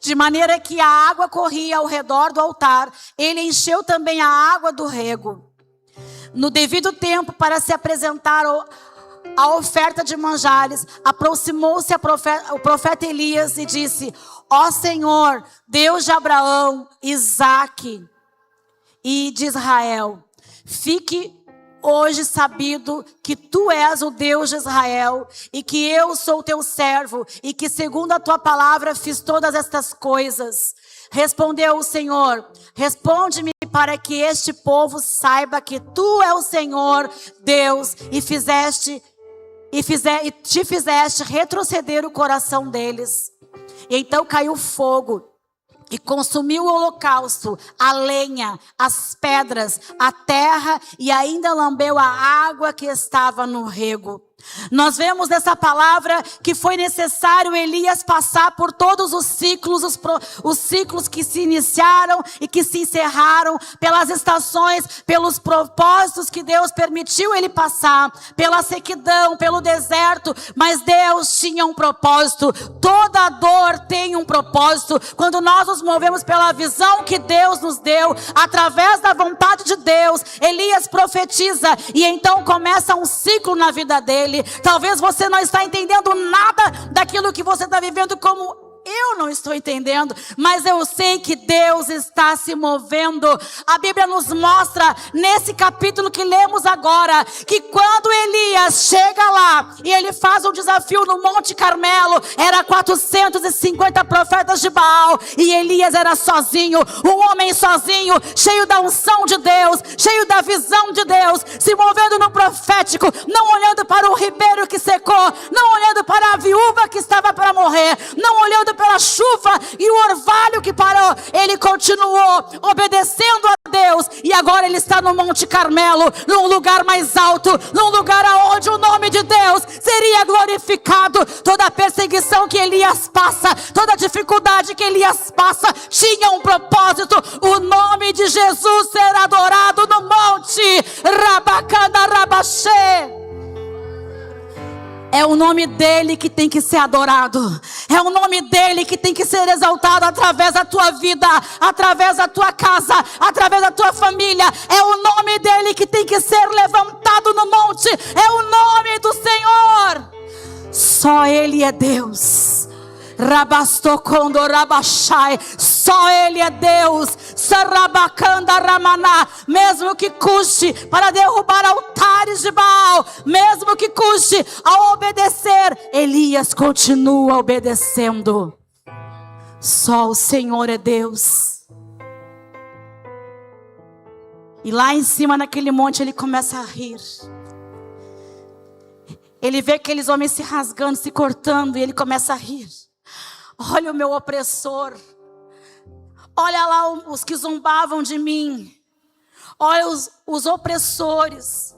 De maneira que a água corria ao redor do altar, ele encheu também a água do rego. No devido tempo, para se apresentar a oferta de manjares, aproximou-se o profeta Elias e disse: Ó Senhor, Deus de Abraão, Isaque e de Israel, fique hoje sabido que tu és o Deus de Israel e que eu sou teu servo e que segundo a tua palavra fiz todas estas coisas. Respondeu o Senhor: responde-me para que este povo saiba que tu és o Senhor Deus e te fizeste retroceder o coração deles. E então caiu fogo e consumiu o holocausto, a lenha, as pedras, a terra, e ainda lambeu a água que estava no rego. Nós vemos nessa palavra que foi necessário Elias passar por todos os ciclos, os ciclos que se iniciaram e que se encerraram, pelas estações, pelos propósitos que Deus permitiu ele passar, pela sequidão, pelo deserto, mas Deus tinha um propósito. Toda dor tem um propósito. Quando nós nos movemos pela visão que Deus nos deu, através da vontade de Deus, Elias profetiza e então começa um ciclo na vida dele. Talvez você não está entendendo nada daquilo que você está vivendo, como eu não estou entendendo, mas eu sei que Deus está se movendo. A Bíblia nos mostra, nesse capítulo que lemos agora, que quando Elias chega lá e ele faz um desafio no Monte Carmelo, era 450 profetas de Baal e Elias era sozinho, um homem sozinho, cheio da unção de Deus, cheio da visão de Deus, se movendo no profético, não olhando para o ribeiro que secou, não olhando para a viúva que estava para morrer, não olhando pela chuva e o orvalho que parou. Ele continuou obedecendo a Deus e agora ele está no Monte Carmelo, num lugar mais alto, num lugar aonde o nome de Deus seria glorificado. Toda a perseguição que Elias passa, toda a dificuldade que Elias passa, tinha um propósito: o nome de Jesus ser adorado no monte. Rabacana Rabaxê. É o nome dele que tem que ser adorado. É o nome dele que tem que ser exaltado através da tua vida, através da tua casa, através da tua família. É o nome dele que tem que ser levantado no monte. É o nome do Senhor. Só ele é Deus. Rabastocondo Rabachai, só ele é Deus. Sarabacanda Ramaná, mesmo que custe para derrubar altares de Baal, mesmo que custe a obedecer, Elias continua obedecendo. Só o Senhor é Deus. E lá em cima naquele monte ele começa a rir. Ele vê aqueles homens se rasgando, se cortando, e ele começa a rir. Olha o meu opressor. Olha lá os que zombavam de mim. Olha os opressores.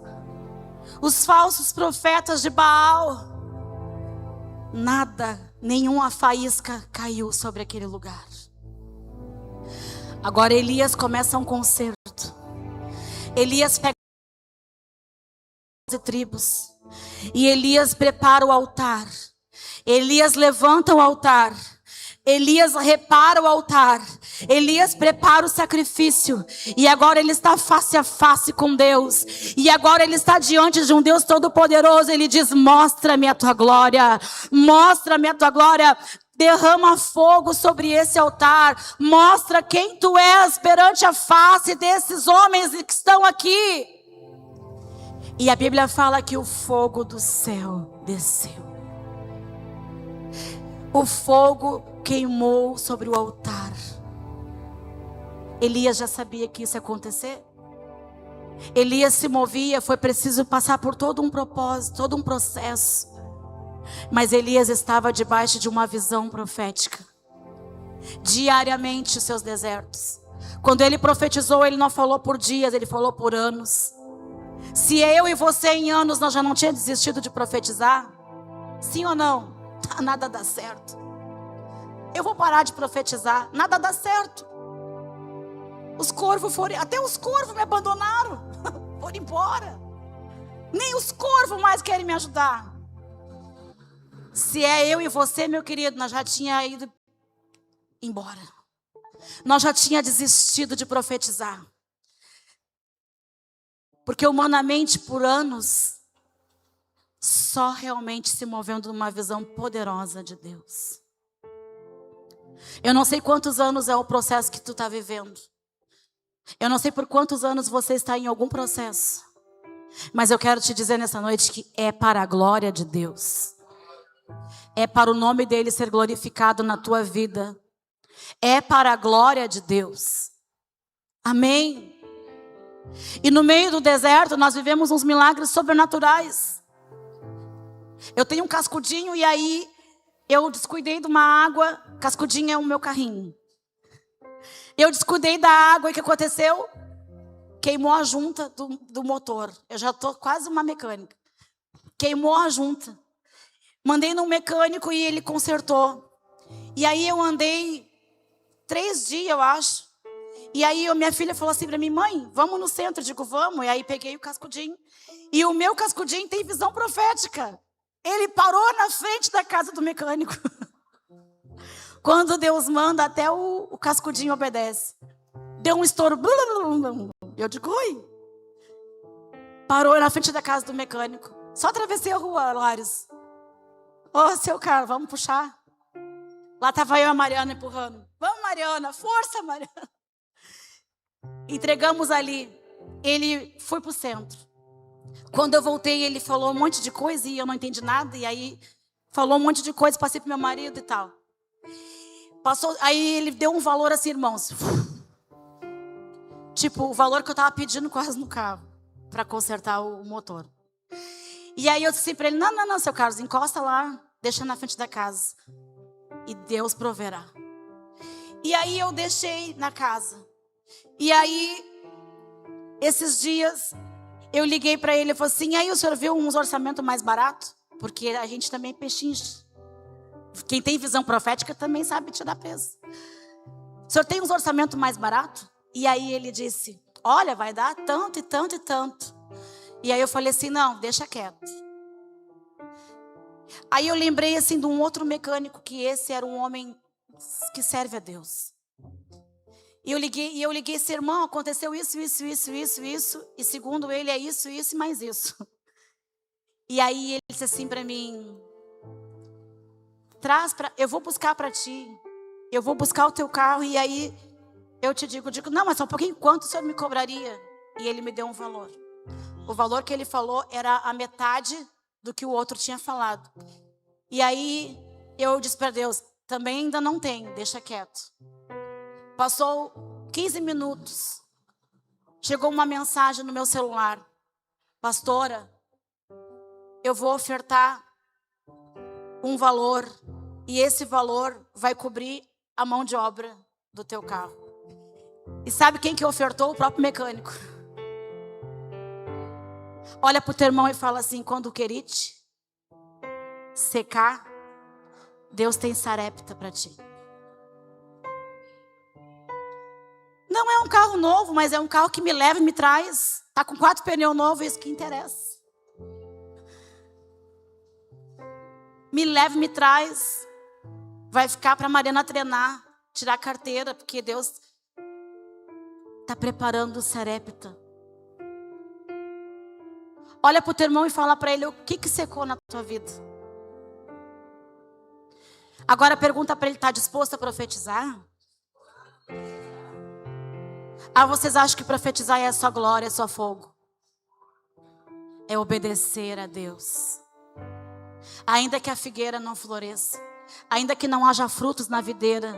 Os falsos profetas de Baal. Nada, nenhuma faísca caiu sobre aquele lugar. Agora Elias começa um concerto. Elias pega as tribos. E Elias prepara o altar. Elias levanta o altar. Elias repara o altar. Elias prepara o sacrifício. E agora ele está face a face com Deus. E agora ele está diante de um Deus todo-poderoso. Ele diz: mostra-me a tua glória. Mostra-me a tua glória. Derrama fogo sobre esse altar. Mostra quem tu és perante a face desses homens que estão aqui. E a Bíblia fala que o fogo do céu desceu. O fogo queimou sobre o altar. Elias já sabia que isso ia acontecer. Elias se movia, foi preciso passar por todo um propósito, todo um processo. Mas Elias estava debaixo de uma visão profética. Diariamente os seus desertos. Quando ele profetizou, ele não falou por dias, ele falou por anos. Se eu e você em anos nós já não tínhamos desistido de profetizar, sim ou não? Nada dá certo. Eu vou parar de profetizar, nada dá certo. Os corvos foram, até os corvos me abandonaram, foram embora. Nem os corvos mais querem me ajudar. Se é eu e você, meu querido, nós já tínhamos ido embora. Nós já tínhamos desistido de profetizar. Porque humanamente, por anos, só realmente se movendo numa visão poderosa de Deus. Eu não sei quantos anos é o processo que tu está vivendo. Eu não sei por quantos anos você está em algum processo. Mas eu quero te dizer nessa noite que é para a glória de Deus. É para o nome dele ser glorificado na tua vida. É para a glória de Deus. Amém? E no meio do deserto nós vivemos uns milagres sobrenaturais. Eu tenho um cascudinho e aí eu descuidei de uma água. Cascudinho é o meu carrinho. Eu descuidei da água e o que aconteceu? Queimou a junta do motor. Eu já estou quase uma mecânica. Queimou a junta. Mandei no mecânico e ele consertou. E aí eu andei 3 dias, eu acho. E aí minha filha falou assim para mim: mãe, vamos no centro. Eu digo, vamos. E aí peguei o cascudinho. E o meu cascudinho tem visão profética. Ele parou na frente da casa do mecânico. Quando Deus manda, até o cascudinho obedece. Deu um estouro. Eu digo, oi. Parou na frente da casa do mecânico. Só atravessei a rua, Lares. Ô, seu Carlos, vamos puxar. Lá estava eu e a Mariana empurrando. Vamos, Mariana, força, Mariana. Entregamos ali. Ele foi para o centro. Quando eu voltei, ele falou um monte de coisa e eu não entendi nada. E aí, falou um monte de coisa, passei para meu marido e tal. Passou, aí ele deu um valor assim, irmãos. Tipo, o valor que eu estava pedindo quase no carro. Para consertar o motor. E aí eu disse para ele, não, seu Carlos, encosta lá, deixa na frente da casa. E Deus proverá. E aí eu deixei na casa. E aí, esses dias, eu liguei para ele e falei assim, aí o senhor viu uns orçamentos mais baratos? Porque a gente também pechincha. Quem tem visão profética também sabe tirar peso. O senhor tem uns orçamentos mais baratos? E aí ele disse, olha, vai dar tanto e tanto e tanto. E aí eu falei assim, não, deixa quieto. Aí eu lembrei assim de um outro mecânico, que esse era um homem que serve a Deus. E eu liguei esse irmão, aconteceu isso. E segundo ele é isso e mais isso. E aí ele disse assim para mim, eu vou buscar para ti. Eu vou buscar o teu carro e aí eu te digo, não, mas só um pouquinho, quanto o senhor me cobraria? E ele me deu um valor. O valor que ele falou era a metade do que o outro tinha falado. E aí eu disse para Deus, também ainda não tenho, deixa quieto. Passou 15 minutos. Chegou uma mensagem no meu celular. Pastora, eu vou ofertar um valor E esse valor vai cobrir a mão de obra do teu carro. E sabe quem que ofertou? O próprio mecânico. Olha para o teu irmão e fala assim: quando o querite secar, Deus tem sarepta para ti. Não é um carro novo, mas é um carro que me leva e me traz. Tá com 4 pneus novos, isso que interessa. Me leva e me traz. Vai ficar para a Mariana treinar, tirar a carteira, porque Deus está preparando o sarepta. Olha para o teu irmão e fala para ele: o que secou na tua vida? Agora pergunta para ele: está disposto a profetizar? Ah, vocês acham que profetizar é só glória, é só fogo? É obedecer a Deus. Ainda que a figueira não floresça, ainda que não haja frutos na videira,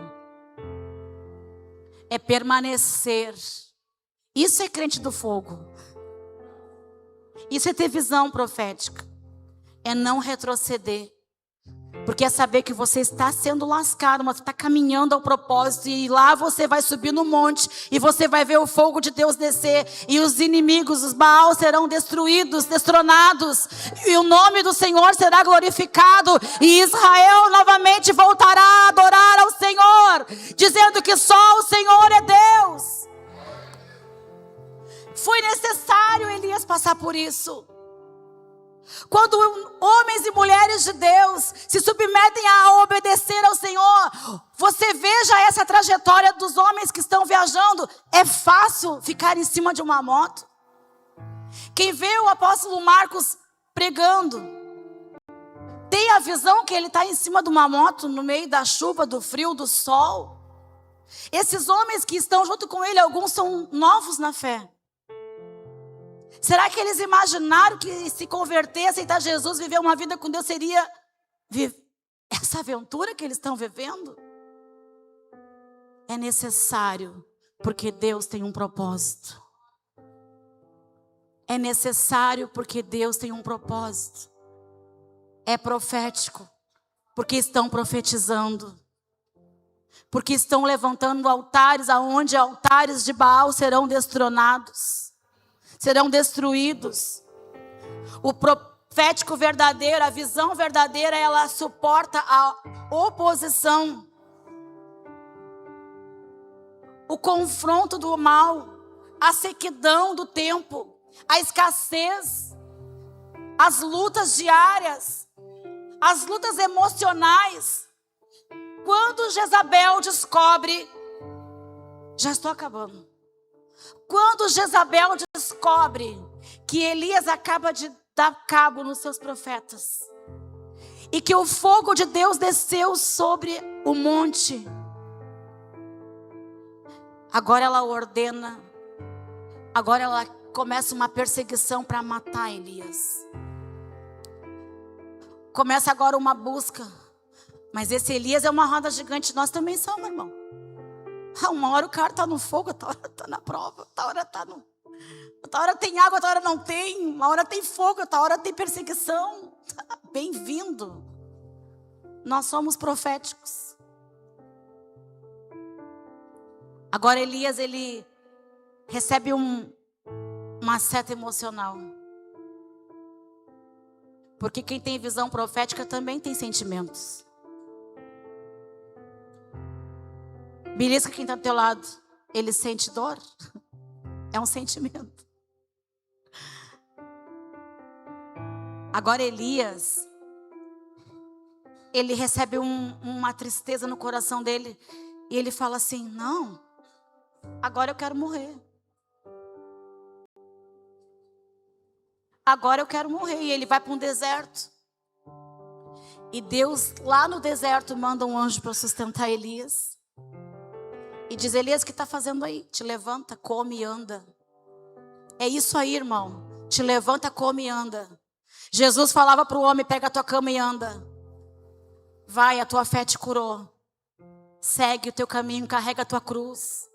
é permanecer. Isso é crente do fogo. Isso é ter visão profética. É não retroceder. Porque é saber que você está sendo lascado, mas você está caminhando ao propósito. E lá você vai subir no monte e você vai ver o fogo de Deus descer. E os inimigos, os Baal, serão destruídos, destronados. E o nome do Senhor será glorificado. E Israel novamente voltará a adorar ao Senhor, dizendo que só o Senhor é Deus. Foi necessário Elias passar por isso. Quando homens e mulheres de Deus se submetem a obedecer ao Senhor, você veja essa trajetória dos homens que estão viajando. É fácil ficar em cima de uma moto? Quem vê o apóstolo Marcos pregando, tem a visão que ele está em cima de uma moto, no meio da chuva, do frio, do sol. Esses homens que estão junto com ele, alguns são novos na fé. Será que eles imaginaram que se converter, aceitar Jesus, viver uma vida com Deus, seria essa aventura que eles estão vivendo? É necessário, porque Deus tem um propósito. É necessário, porque Deus tem um propósito. É profético, porque estão profetizando. Porque estão levantando altares, aonde altares de Baal serão destronados. Serão destruídos. O profético verdadeiro, a visão verdadeira, ela suporta a oposição, o confronto do mal, a sequidão do tempo, a escassez, as lutas diárias, as lutas emocionais. Quando Jezabel descobre, já estou acabando. Quando Jezabel descobre que Elias acaba de dar cabo nos seus profetas e que o fogo de Deus desceu sobre o monte, agora ela ordena, agora ela começa uma perseguição para matar Elias. Começa agora uma busca. Mas esse Elias é uma roda gigante, nós também somos, irmão. Uma hora o cara está no fogo, outra hora está na prova, outra hora está no... outra hora tem água, outra hora não tem. Uma hora tem fogo, outra hora tem perseguição. Bem-vindo. Nós somos proféticos. Agora Elias, ele recebe uma seta emocional. Porque quem tem visão profética também tem sentimentos. Belisca quem está do teu lado. Ele sente dor? É um sentimento. Agora Elias, ele recebe uma tristeza no coração dele. E ele fala assim: não, agora eu quero morrer. Agora eu quero morrer. E ele vai para um deserto. E Deus lá no deserto manda um anjo para sustentar Elias. E diz: Elias, o que está fazendo aí? Te levanta, come e anda. É isso aí, irmão. Te levanta, come e anda. Jesus falava para o homem: pega a tua cama e anda. Vai, a tua fé te curou. Segue o teu caminho, carrega a tua cruz.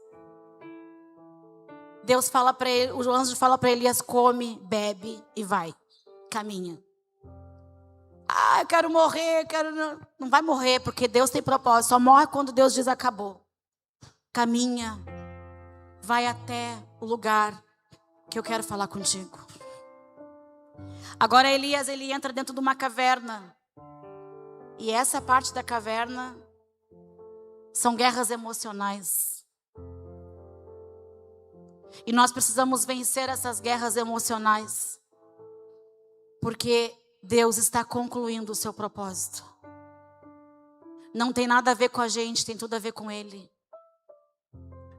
Deus fala para ele, o anjo fala para Elias: come, bebe e vai. Caminha. eu quero morrer, Não vai morrer, porque Deus tem propósito. Só morre quando Deus diz acabou. Caminha, vai até o lugar que eu quero falar contigo. Agora Elias, ele entra dentro de uma caverna. E essa parte da caverna são guerras emocionais. E nós precisamos vencer essas guerras emocionais. Porque Deus está concluindo o seu propósito. Não tem nada a ver com a gente, tem tudo a ver com Ele.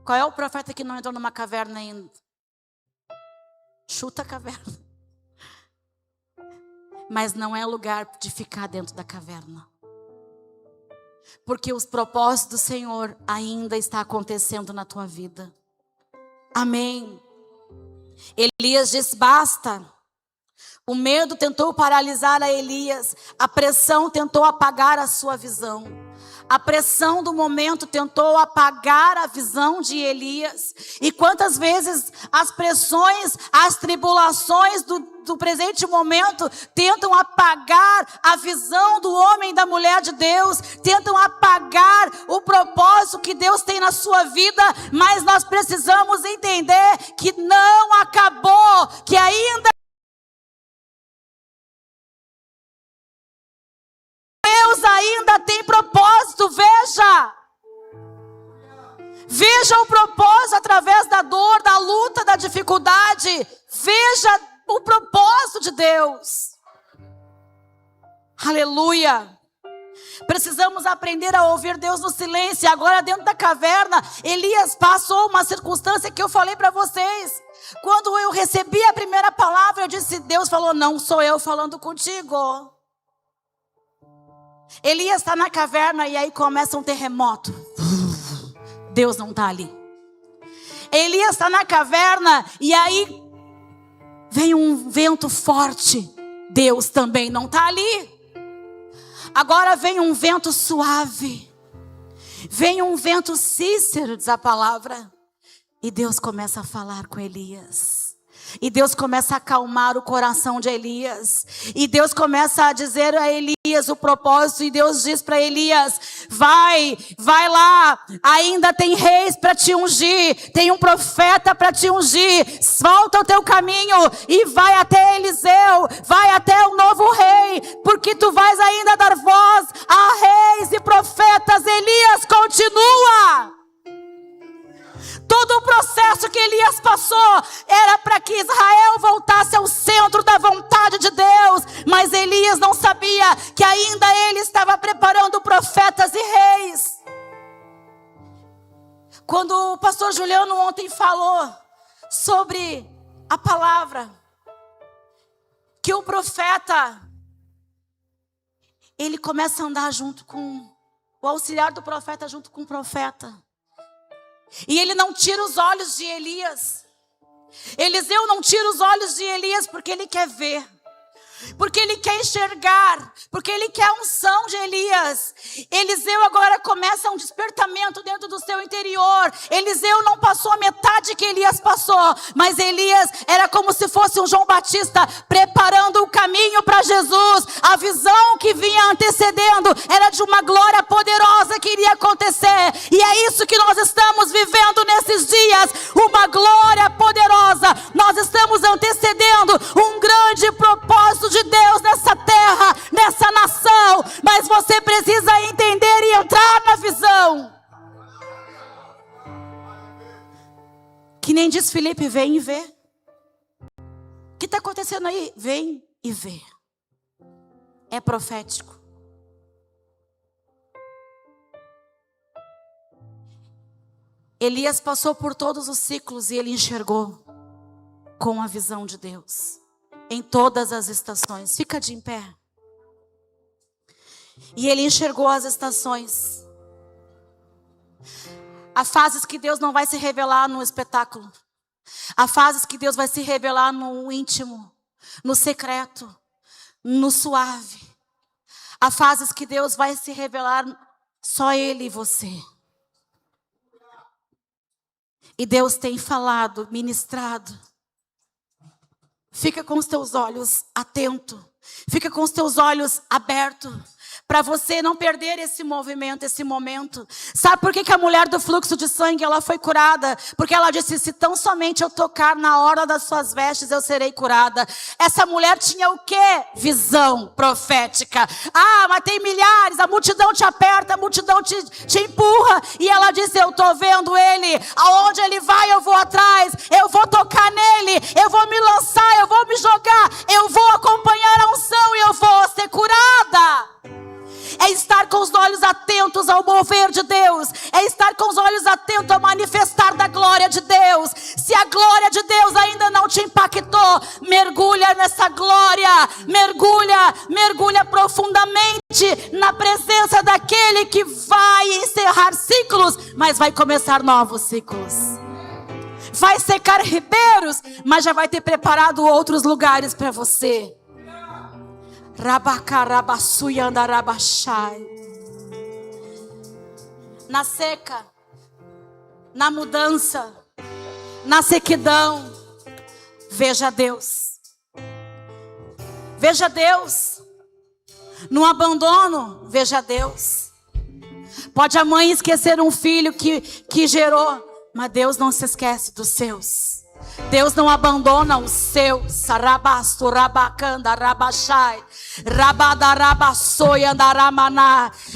Qual é o profeta que não entrou numa caverna ainda? Chuta a caverna. Mas não é lugar de ficar dentro da caverna. Porque os propósitos do Senhor ainda estão acontecendo na tua vida. Amém. Elias disse, basta. O medo tentou paralisar a Elias. A pressão tentou apagar a sua visão. A pressão do momento tentou apagar a visão de Elias. E quantas vezes as pressões, as tribulações do presente momento tentam apagar a visão do homem e da mulher de Deus, tentam apagar o propósito que Deus tem na sua vida, mas nós precisamos entender que não acabou, que ainda Deus ainda tem propósito. Veja o propósito através da dor, da luta, da dificuldade. Veja o propósito de Deus. Aleluia. Precisamos aprender a ouvir Deus no silêncio. Agora dentro da caverna, Elias passou uma circunstância que eu falei para vocês. Quando eu recebi a primeira palavra, eu disse, Deus falou, não sou eu falando contigo. Elias está na caverna e aí começa um terremoto. Deus não está ali. Elias está na caverna e aí vem um vento forte. Deus também não está ali. Agora vem um vento suave. Vem um vento cícero, diz a palavra. E Deus começa a falar com Elias. E Deus começa a acalmar o coração de Elias. E Deus começa a dizer a Elias o propósito. E Deus diz para Elias, vai lá. Ainda tem reis para te ungir. Tem um profeta para te ungir. Volta o teu caminho e vai até Eliseu. Vai até o novo rei. Porque tu vais ainda dar voz a reis e profetas. Elias, continua. Todo o processo que Elias passou era para que Israel voltasse ao centro da vontade de Deus. Mas Elias não sabia que ainda ele estava preparando profetas e reis. Quando o pastor Juliano ontem falou sobre a palavra, que o profeta, ele começa a andar junto com o auxiliar do profeta, junto com o profeta. E ele não tira os olhos de Elias. Eliseu não tira os olhos de Elias porque ele quer ver. Porque ele quer enxergar. Porque ele quer a unção de Elias. Eliseu agora começa um despertamento dentro do seu interior. Eliseu não passou a metade que Elias passou. Mas Elias era como se fosse um João Batista preparando o caminho para Jesus. A visão que vinha antecedendo era de uma glória poderosa que iria acontecer. E é isso que nós estamos vivendo nesses dias. Uma glória poderosa. Nós estamos antecedendo um grande propósito de Deus nessa terra, nessa nação, mas você precisa entender e entrar na visão. Que nem diz Felipe, vem e vê. O que está acontecendo aí? Vem e vê. É profético. Elias passou por todos os ciclos e ele enxergou com a visão de Deus. Em todas as estações. Fica de em pé. E ele enxergou as estações. Há fases que Deus não vai se revelar no espetáculo. Há fases que Deus vai se revelar no íntimo, no secreto, no suave. Há fases que Deus vai se revelar só Ele e você. E Deus tem falado, ministrado. fica com os teus olhos atentos. Fica com os teus olhos abertos. Para você não perder esse movimento, esse momento. Sabe por que a mulher do fluxo de sangue, ela foi curada? Porque ela disse, se tão somente eu tocar na hora das suas vestes, eu serei curada. Essa mulher tinha o quê? Visão profética. Ah, mas tem milhares, a multidão te aperta, a multidão te empurra. E ela disse, eu estou vendo ele, aonde ele vai eu vou atrás, eu vou tocar nele, eu vou me lançar, eu vou me jogar, eu vou acompanhar a unção e eu vou ser curada. É estar com os olhos atentos ao mover de Deus. É estar com os olhos atentos ao manifestar da glória de Deus. Se a glória de Deus ainda não te impactou, mergulha nessa glória. Mergulha profundamente na presença daquele que vai encerrar ciclos, mas vai começar novos ciclos. Vai secar ribeiros, mas já vai ter preparado outros lugares para você. Na seca, na mudança, na sequidão, veja Deus. Veja Deus. No abandono, veja Deus. Pode a mãe esquecer um filho que gerou, mas Deus não se esquece dos seus. Deus não abandona os seus.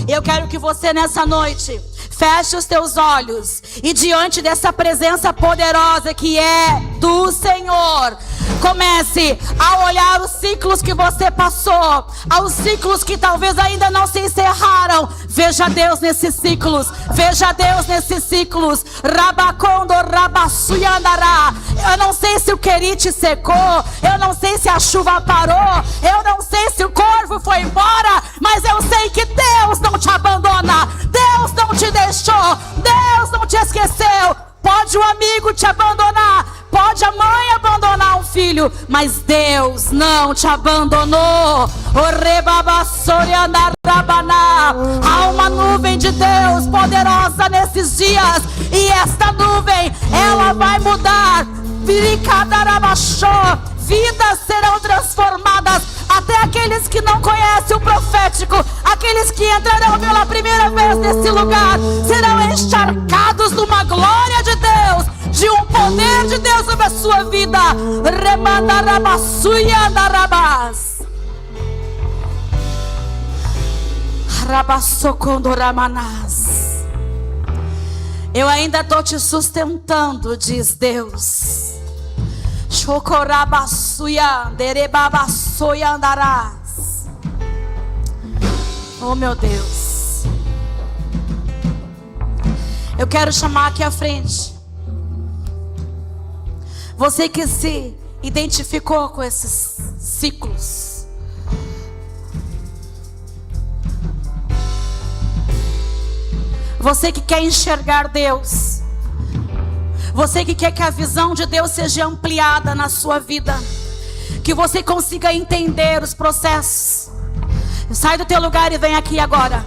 Eu quero que você nessa noite feche os teus olhos e diante dessa presença poderosa que é do Senhor, comece a olhar os ciclos que você passou, aos ciclos que talvez ainda não se encerraram. Veja Deus nesses ciclos. Veja Deus nesses ciclos. Rabacondo, rabassuyandará. Eu não sei se o querite secou, eu não sei se a chuva parou, eu não sei se o corvo foi embora, mas eu sei que Deus não te abandona, Deus não te deixou, Deus não te esqueceu. Pode um amigo te abandonar, pode a mãe abandonar um filho, mas Deus não te abandonou. Há uma nuvem de Deus poderosa nesses dias, e esta nuvem, ela vai mudar. Vidas serão transformadas. Até aqueles que não conhecem o profético, aqueles que entrarão pela primeira vez nesse lugar, serão encharcados de uma glória de Deus, de um poder de Deus sobre a sua vida. Eu ainda estou te sustentando, diz Deus. Oh, meu Deus. Eu quero chamar aqui à frente você que se identificou com esses ciclos. Você que quer enxergar Deus. Você que quer que a visão de Deus seja ampliada na sua vida, que você consiga entender os processos. Sai do teu lugar e vem aqui agora.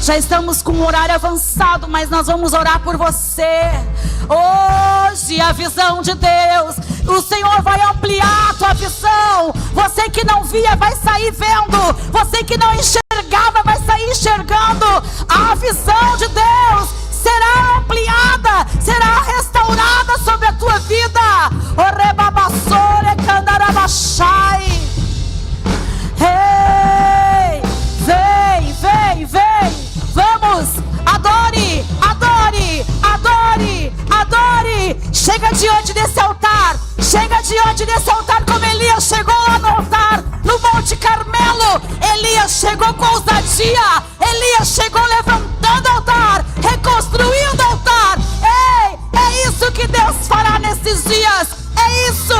Já estamos com um horário avançado, mas nós vamos orar por você. Hoje a visão de Deus, o Senhor vai ampliar a tua visão. Você que não via vai sair vendo. Você que não enxergava vai sair enxergando. A visão de Deus será ampliada, será restaurada sobre a tua vida. Ei, vem. Vamos, adore. Chega diante desse altar. Chega diante desse altar como Elias chegou lá no altar, no Monte Carmelo. Elias chegou com ousadia. Elias chegou levantando o altar, reconstruindo o altar. Ei, é isso que Deus fará nesses dias. É isso.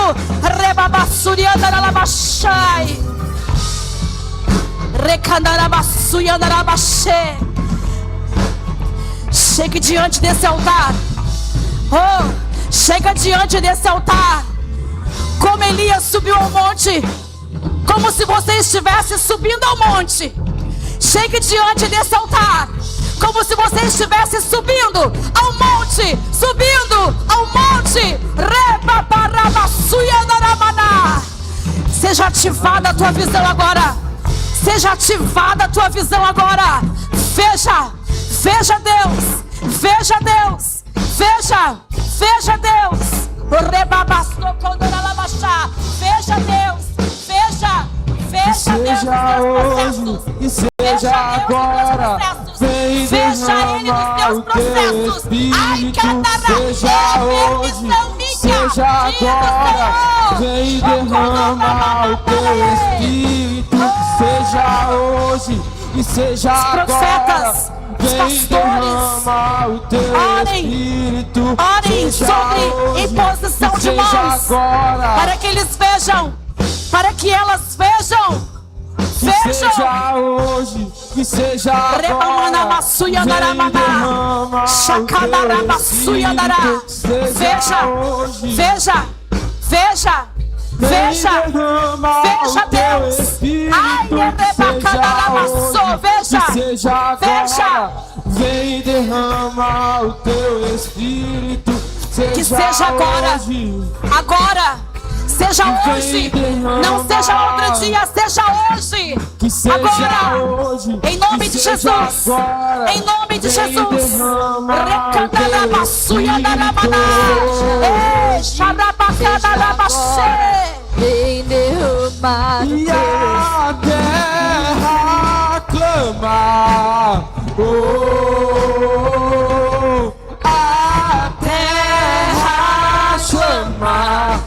Chegue diante desse altar. Oh, chega diante desse altar. Como Elias subiu ao monte, como se você estivesse subindo ao monte. Chegue diante desse altar, como se você estivesse subindo ao monte, Seja ativada a tua visão agora. Seja ativada a tua visão agora. Veja Deus. Veja Deus. Veja Deus. Veja Deus. Seja hoje e seja agora. Vem derramar o teu Espírito. Seja hoje, seja agora. Vem derramar o teu Espírito. Seja hoje e seja agora. Vem derramar o teu Espírito. Orem sobre imposição de mãos, para que eles vejam, para que elas vejam. Que seja hoje, que seja agora. Veja Deus. Veja. Vem derramar o teu Espírito. Que seja agora. Seja hoje, não seja outro dia, seja hoje. Que seja agora, hoje, em nome de Jesus. Agora, em nome de Jesus. Vem derramar e a terra clama. A terra chama,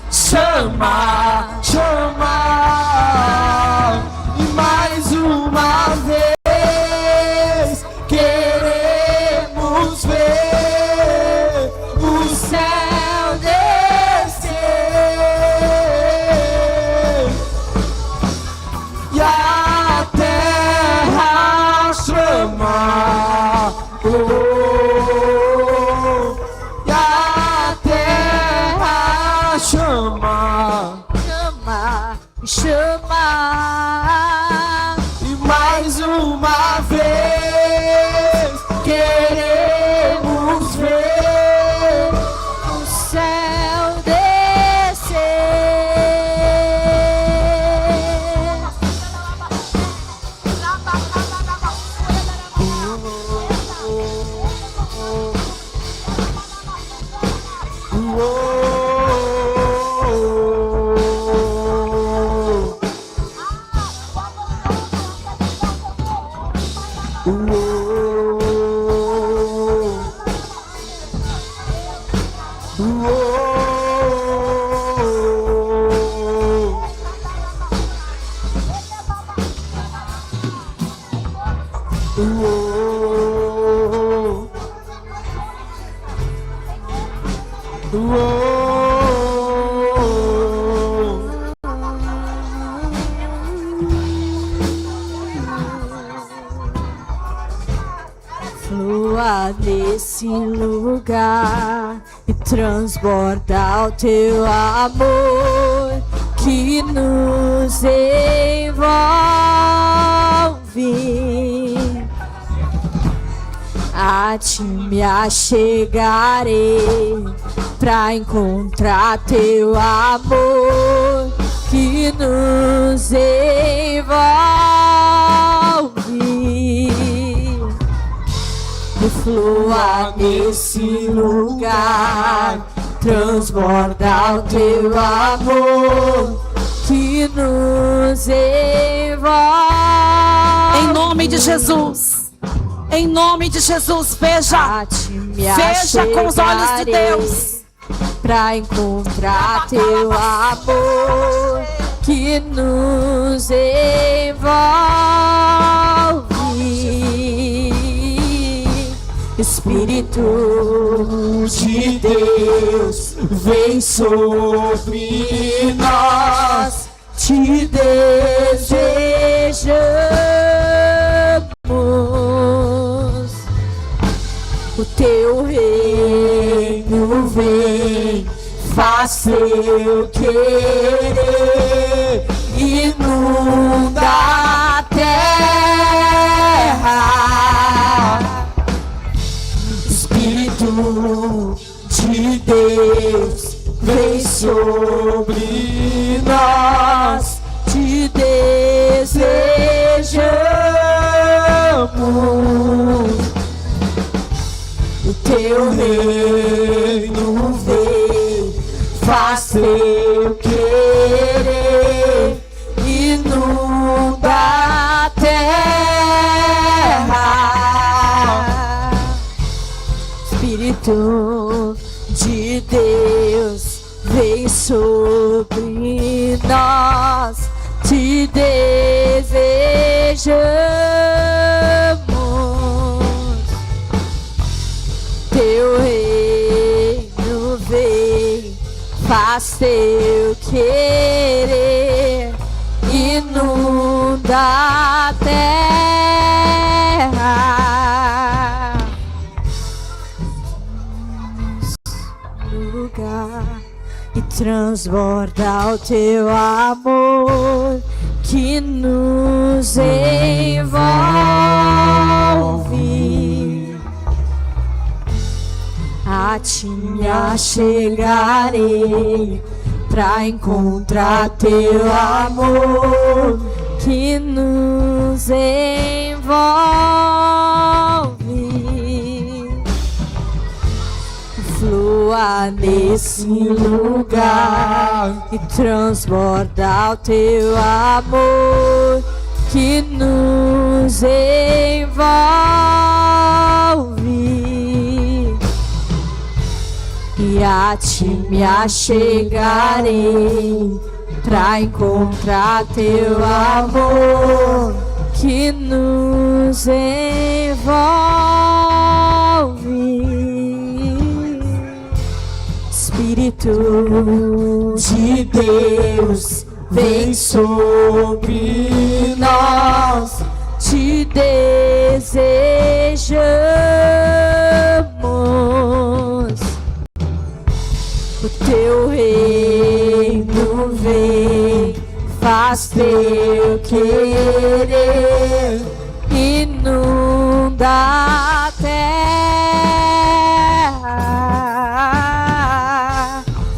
e mais uma vez queremos ver o céu descer e a terra chama. E a terra chama. E mais uma vez queremos ver o céu descer. Flua nesse lugar e transborda o teu amor que nos envolve. A ti me achegarei pra encontrar teu amor que nos envolve. E flua nesse lugar, transborda o teu amor que nos envolve. Em nome de Jesus. Em nome de Jesus, veja com os olhos de Deus, pra encontrar teu amor que nos envolve. Espírito de Deus, vem sobre nós, te desejamos. O teu reino vem, faz seu querer, inunda a terra. vem sobre nós, te desejamos. O teu reino vem, faz teu querer, inunda a terra. Espírito de Deus, vem sobre nós, te desejamos. Teu reino vem, faz teu querer, inunda a terra. Lugar e transborda o teu amor que nos envolve. A ti me achegarei pra encontrar teu amor que nos envolve. Flua nesse lugar e transborda o teu amor que nos envolve. E a ti me achegarei pra encontrar teu amor que nos envolve. Espírito de Deus, vem sobre nós, te desejamos. O teu reino vem, faz teu querer, inunda a terra.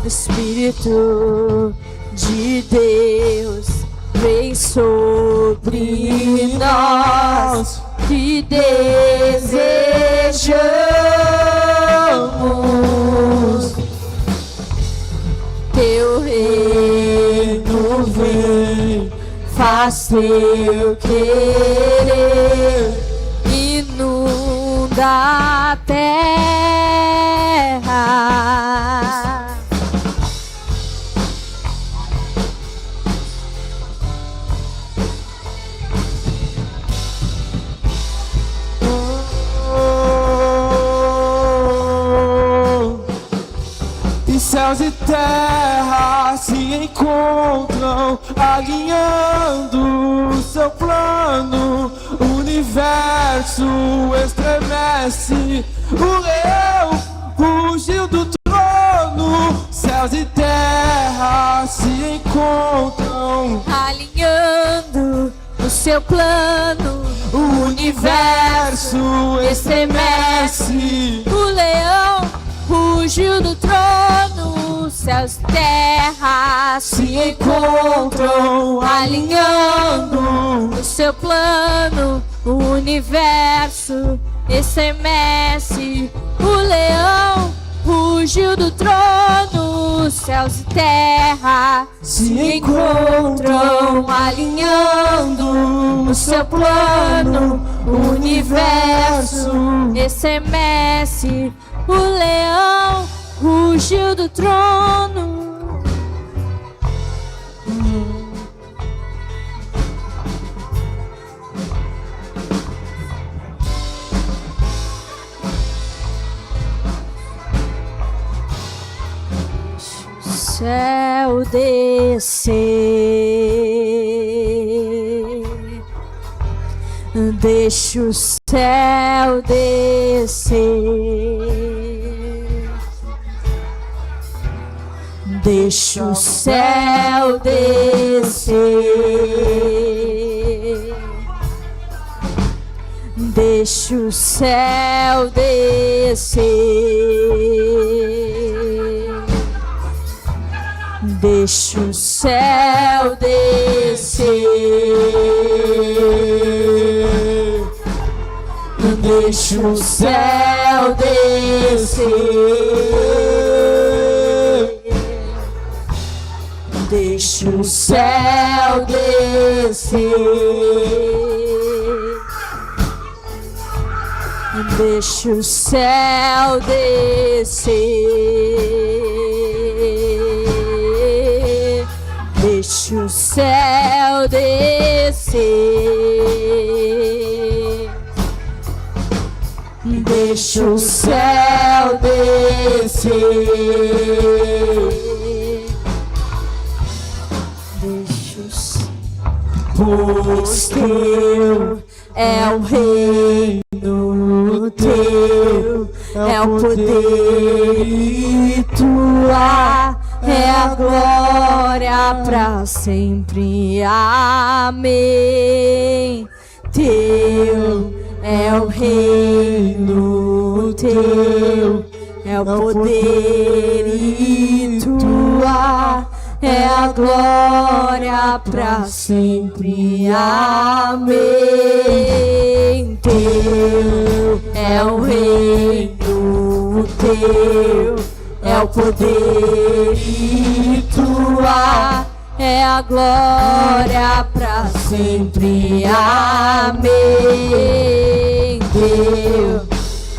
Espírito de Deus, vem sobre nós, te desejamos. Teu reino vem, faz teu querer, inunda a terra. Céus e terra se encontram, alinhando o seu plano. O universo estremece, o leão rugiu do trono. Céus e terra se encontram, alinhando o seu plano. o universo estremece, O leão rugiu do trono, céus e terra se encontram, alinhando o seu plano. O universo estremece, o leão rugiu do trono, céus e terra se encontram, alinhando o seu plano. O universo estremece, o leão rugiu do trono. O céu descer, deixa o céu descer, deixa o céu descer, deixa o céu descer. deixa o céu descer, deixa o céu descer, deixa o céu descer, deixa o céu descer, deixa o céu descer, deixa o céu descer, pois teu é o reino, teu é o poder e tua é a glória para sempre. Amém. Teu é o reino, teu é o poder e tua é a glória para sempre. Amém. Teu é o reino, teu é o poder e tua é a glória para sempre. Amém. Teu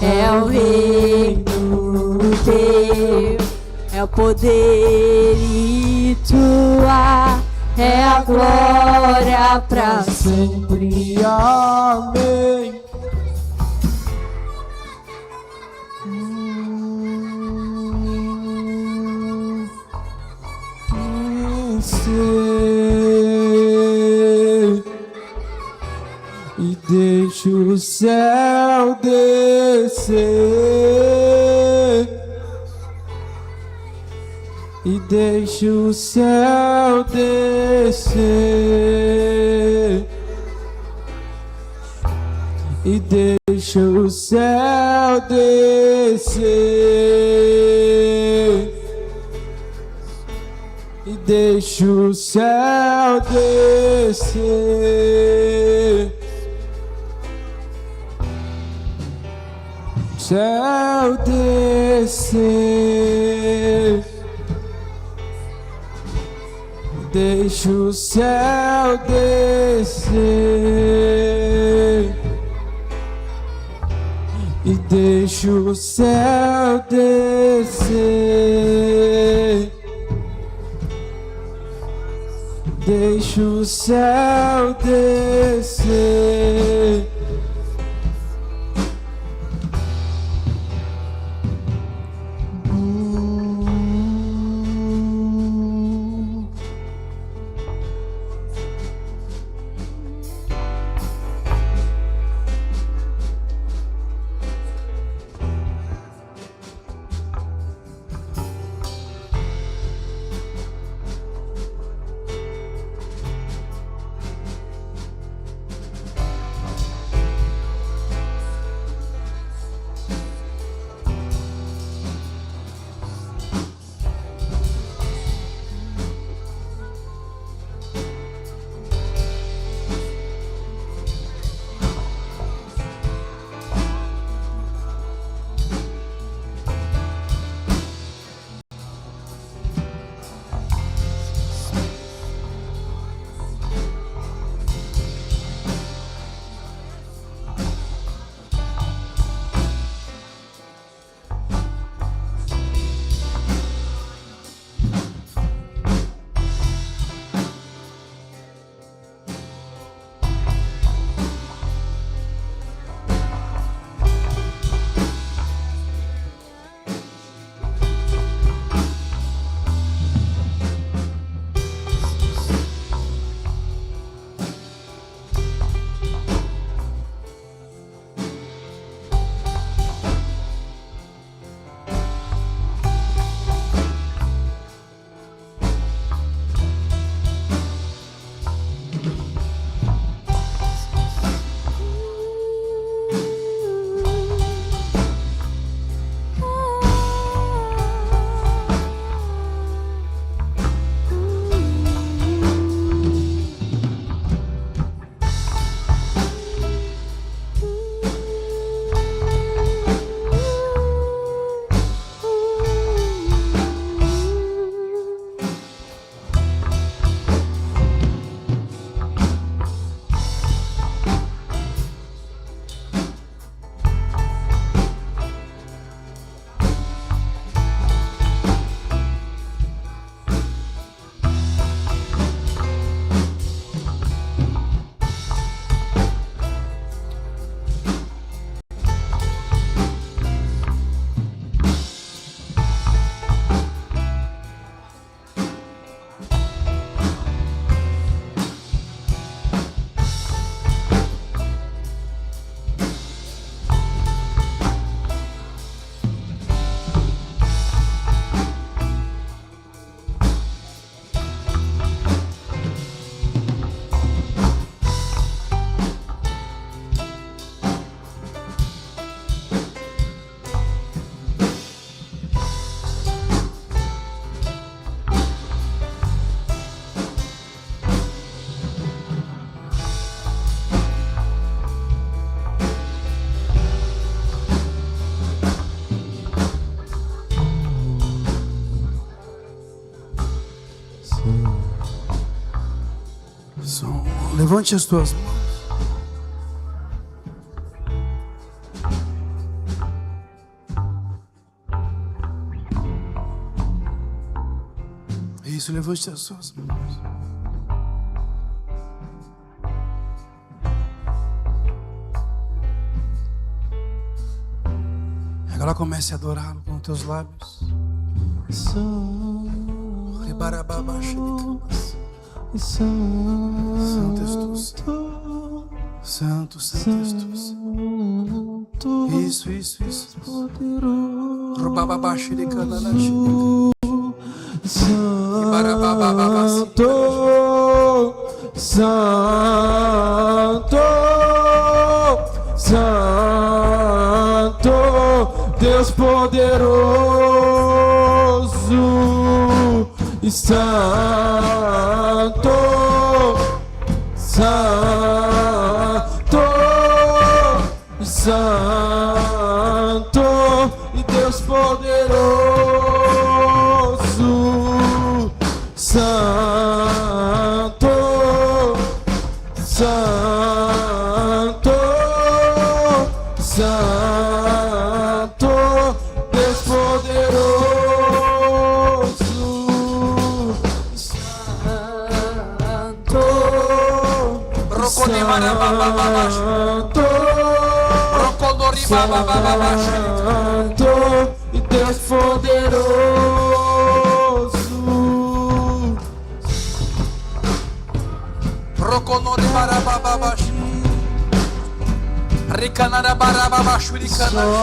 é o reino, teu é o poder e tua é a glória para sempre. Amém. E deixa o céu descer, e deixa o céu descer, e deixa o céu descer, e deixa o céu descer, céu descer, deixa o céu descer, e deixa o céu descer, deixa o céu descer. Levante as tuas mãos. Isso, levante as suas mãos. Agora comece a adorá-lo com os teus lábios. Santo és tu, Santo, Santo és tu. Isso. Rubababaxi de cananaxi. Santo, Santo, Santo, Deus poderoso e Santo, Santo, Santo e Deus poderoso, Santo, Santo, Santo, Deus poderoso, Santo, Santo e Deus poderoso.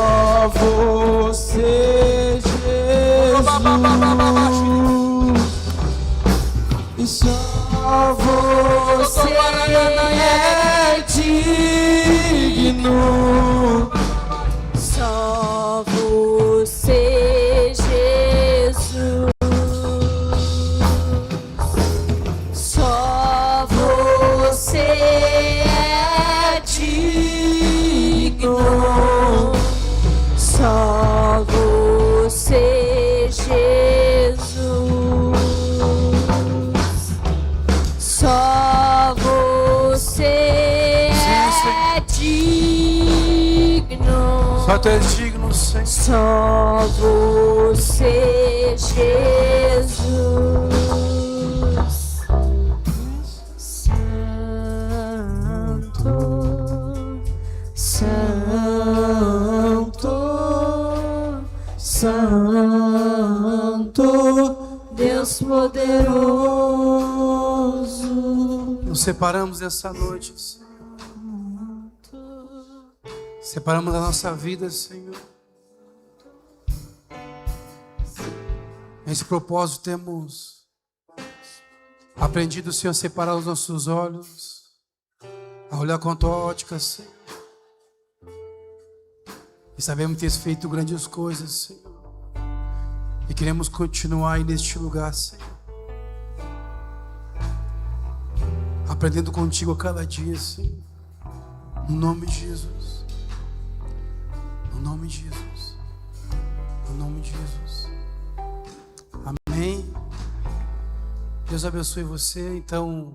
Só você, Jesus, e só você é digno. Só você, Jesus. Só você é digno. Só você, Jesus. Só você é digno. Só tu és digno, Senhor. Só você, Jesus. Santo, Santo, Santo, Deus poderoso. Nos separamos essa noite, Senhor. Separamos a nossa vida, Senhor. Nesse propósito temos aprendido, Senhor, a separar os nossos olhos, a olhar com a tua ótica, Senhor. E sabemos que tens feito grandes coisas, Senhor. E queremos continuar aí neste lugar, Senhor. Aprendendo contigo a cada dia, Senhor. No nome de Jesus. No nome de Jesus. No nome de Jesus. Amém. Deus abençoe você. Então,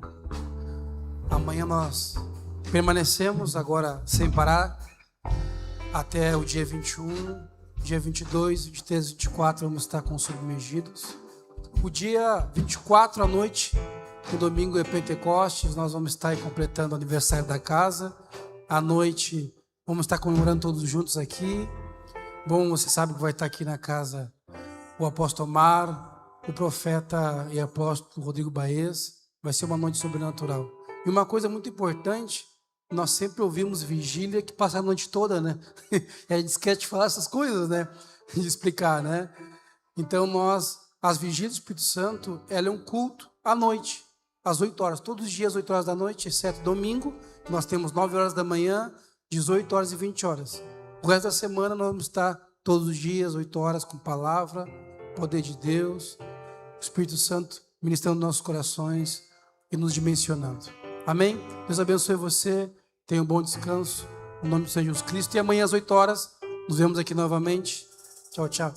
amanhã nós permanecemos agora sem parar até o dia 21, dia 22, 23, 24 vamos estar com submergidos. O dia 24 à noite, no domingo é Pentecostes, nós vamos estar aí completando o aniversário da casa. À noite vamos estar comemorando todos juntos aqui. Bom, você sabe que vai estar aqui na casa o apóstolo Omar, o profeta e apóstolo Rodrigo Baez. Vai ser uma noite sobrenatural. E uma coisa muito importante, nós sempre ouvimos vigília que passa a noite toda, né? E a gente esquece de falar essas coisas, né? De explicar, né? Então as vigílias do Espírito Santo, ela é um culto à noite, às 8 horas. Todos os dias, 8 horas da noite, exceto domingo. Nós temos 9 horas da manhã, 18 horas e 20 horas. O resto da semana nós vamos estar todos os dias, 8 horas, com palavra, poder de Deus, o Espírito Santo ministrando nossos corações e nos dimensionando. Amém? Deus abençoe você. Tenha um bom descanso. Em nome do Senhor Jesus Cristo. E amanhã às 8 horas, nos vemos aqui novamente. Tchau, tchau.